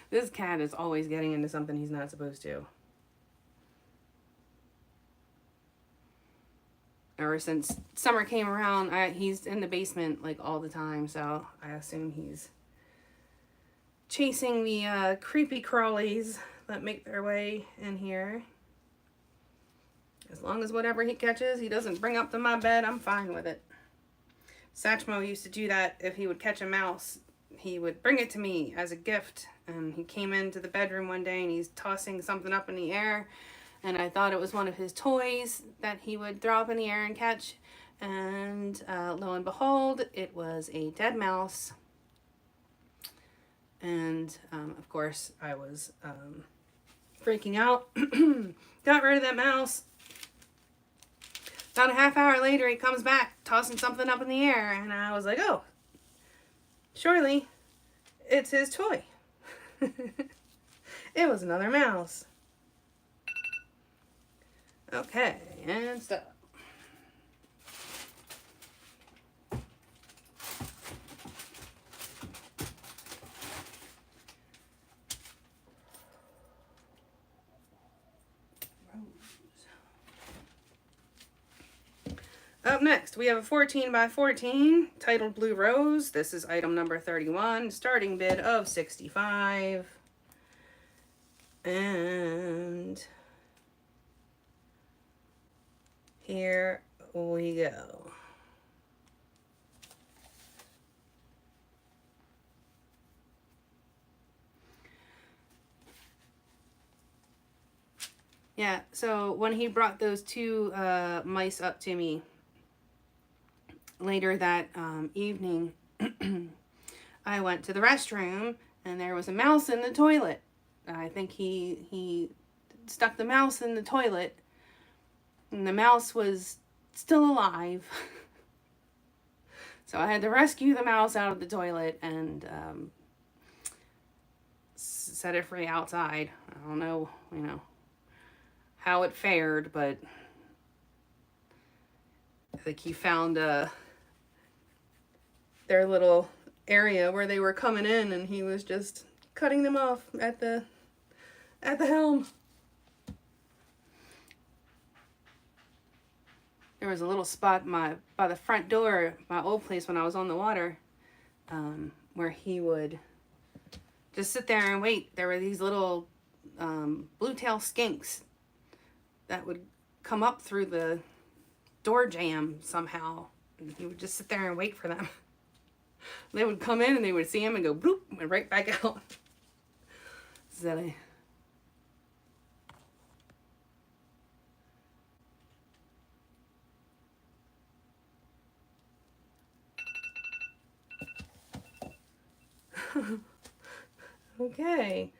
This cat is always getting into something he's not supposed to. Ever since summer came around, he's in the basement like all the time, so I assume he's chasing the creepy crawlies that make their way in here. As long as whatever he catches, he doesn't bring up to my bed, I'm fine with it. Satchmo used to do that. If he would catch a mouse, he would bring it to me as a gift. And he came into the bedroom one day and he's tossing something up in the air. And I thought it was one of his toys that he would throw up in the air and catch. And lo and behold, it was a dead mouse. And of course, I was freaking out. Got rid of that mouse. About a half hour later, he comes back, tossing something up in the air, and I was like, oh, surely it's his toy. It was another mouse. Okay, and stop. Up next, we have a 14 by 14 titled Blue Rose. This is item number 31, starting bid of $65. And here we go. Yeah, so when he brought those two mice up to me later that evening, I went to the restroom and there was a mouse in the toilet. I think he stuck the mouse in the toilet and the mouse was still alive. So I had to rescue the mouse out of the toilet and set it free outside. I don't know, how it fared, but I think he found their little area where they were coming in and he was just cutting them off at the helm. There was a little spot by the front door, my old place when I was on the water, where he would just sit there and wait. There were these little blue-tailed skinks that would come up through the door jamb somehow. And he would just sit there and wait for them. They would come in and they would see him and go bloop and right back out. Silly. Okay.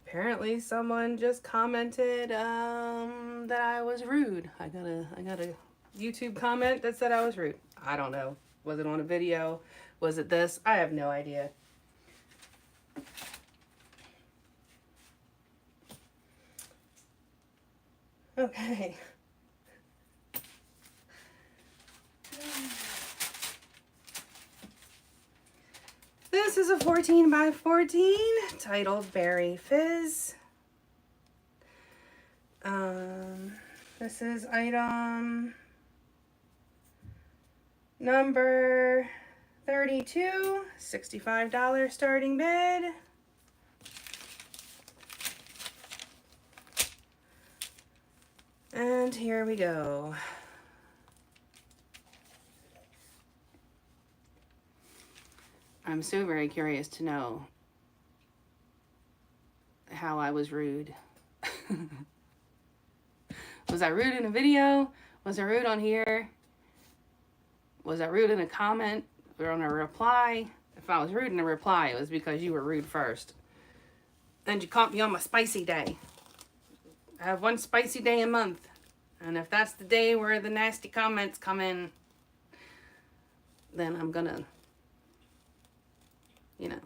Apparently someone just commented that I was rude. I got a YouTube comment that said I was rude. I don't know. Was it on a video? Was it this? I have no idea. Okay. This is a 14 by 14 titled Berry Fizz. This is item number 32, $65 starting bid. And here we go. I'm so very curious to know how I was rude. Was I rude in a video? Was I rude on here? Was I rude in a comment or on a reply? If I was rude in a reply, it was because you were rude first. And you caught me on my spicy day. I have one spicy day a month. And if that's the day where the nasty comments come in, then I'm gonna, you know,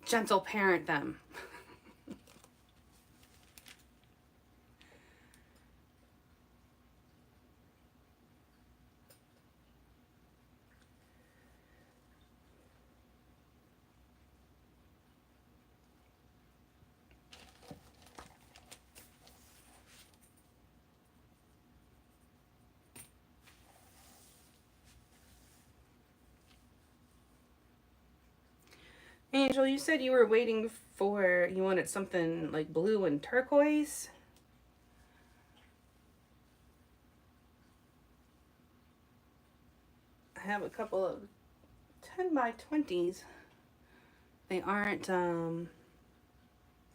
gentle parent them. Angel, you said you were waiting for, you wanted something like blue and turquoise. I have a couple of 10 by 20s. They aren't,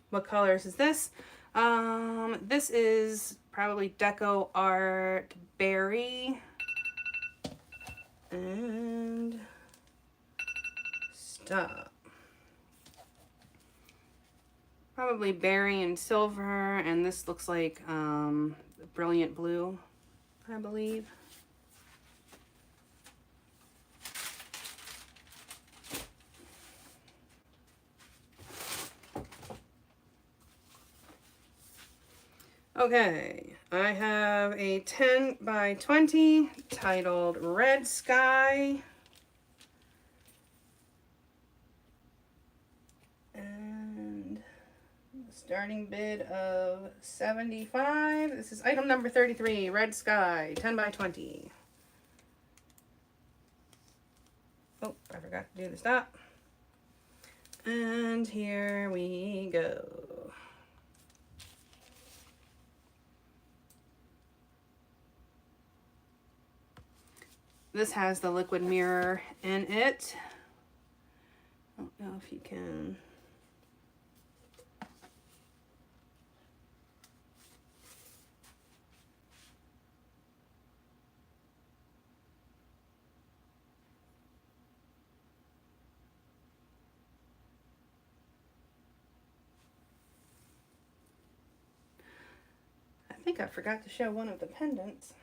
what colors is this? This is probably Deco Art Berry. And stop. Probably berry and silver, and this looks like brilliant blue, I believe. Okay, I have a 10 by 20 titled Red Sky. Starting bid of $75. This is item number 33, Red Sky, 10 by 20. Oh, I forgot to do the stop. And here we go. This has the liquid mirror in it. I don't know if you can. I think I forgot to show one of the pendants.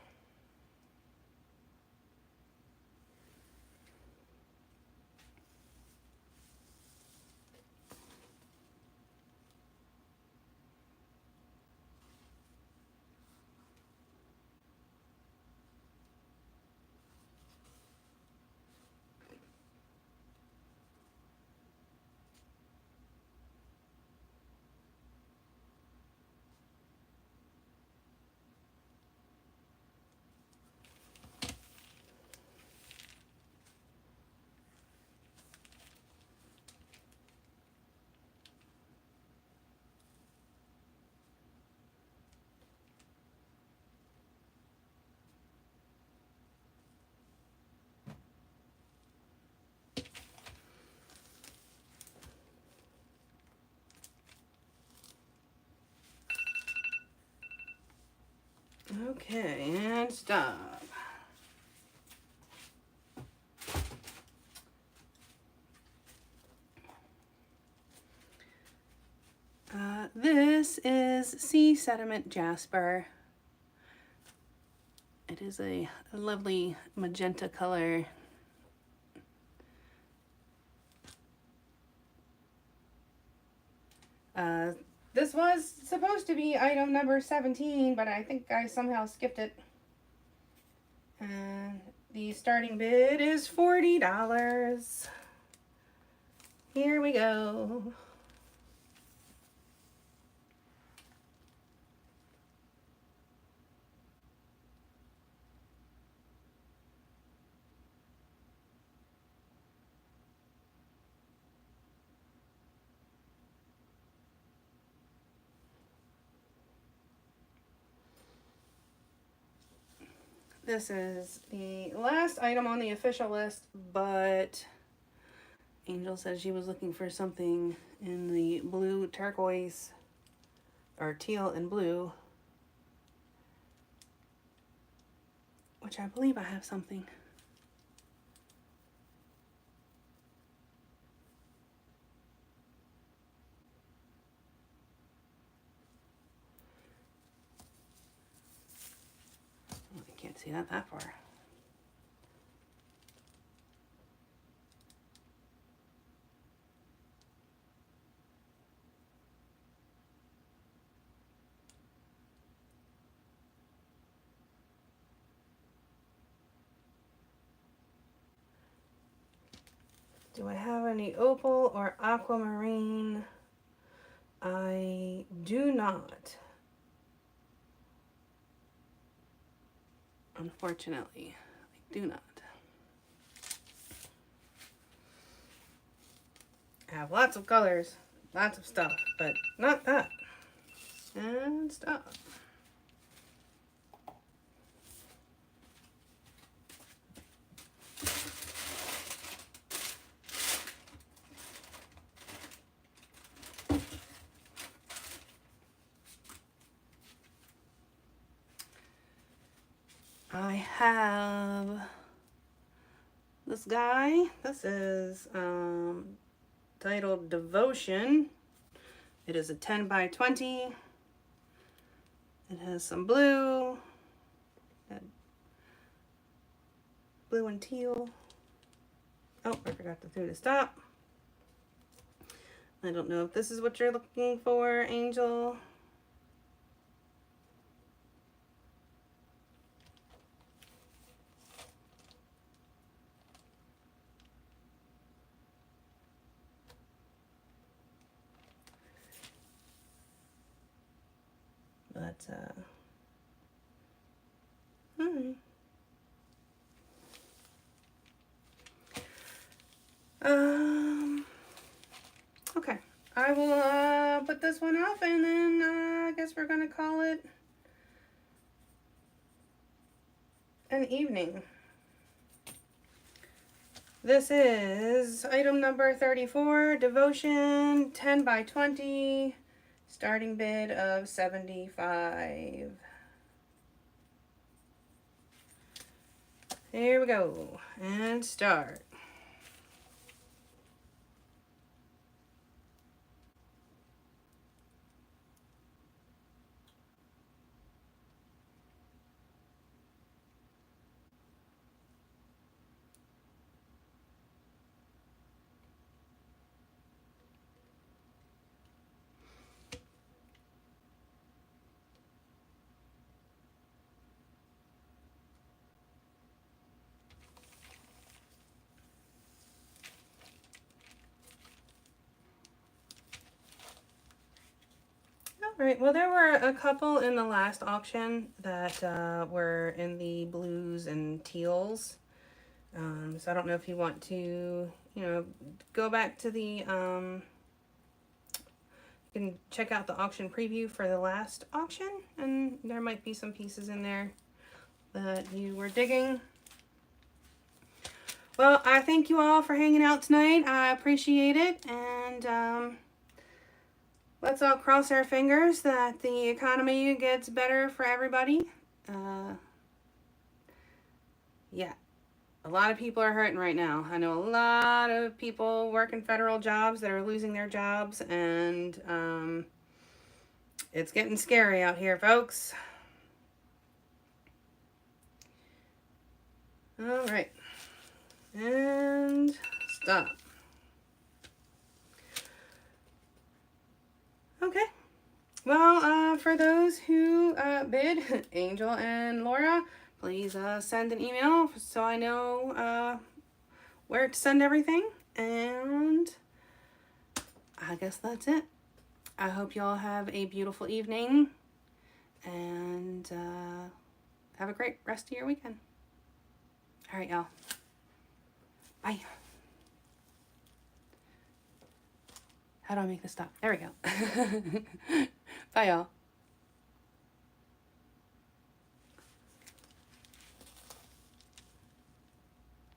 Okay, and stop. This is Sea Sediment Jasper. It is a lovely magenta color. This was supposed to be item number 17, but I think I somehow skipped it. And the starting bid is $40. Here we go. This is the last item on the official list, but Angel said she was looking for something in the blue turquoise, or teal and blue, which I believe I have something. I can't see that far. Do I have any opal or aquamarine? I do not. Unfortunately, I do not. I have lots of colors, lots of stuff, but not that. And stop. I have this guy. This is titled Devotion. It is a 10 by 20. It has some blue, blue and teal. Oh, I forgot to do the stop. I don't know if this is what you're looking for, Angel. But, okay. I will, put this one off, and then, I guess we're gonna call it an evening. This is item number 34, Devotion, 10 by 20. Starting bid of $75. Here we go, and start. Right, well, there were a couple in the last auction that were in the blues and teals. So I don't know if you want to, go back to the, you can check out the auction preview for the last auction, and there might be some pieces in there that you were digging. Well, I thank you all for hanging out tonight. I appreciate it, and let's all cross our fingers that the economy gets better for everybody. yeah, a lot of people are hurting right now. I know a lot of people working federal jobs that are losing their jobs, and it's getting scary out here, folks. All right, and stop. Okay. Well, for those who bid, Angel and Laura, please send an email so I know where to send everything. And I guess that's it. I hope y'all have a beautiful evening and have a great rest of your weekend. All right, y'all. Bye. How do I make this stop? There we go. Bye, y'all.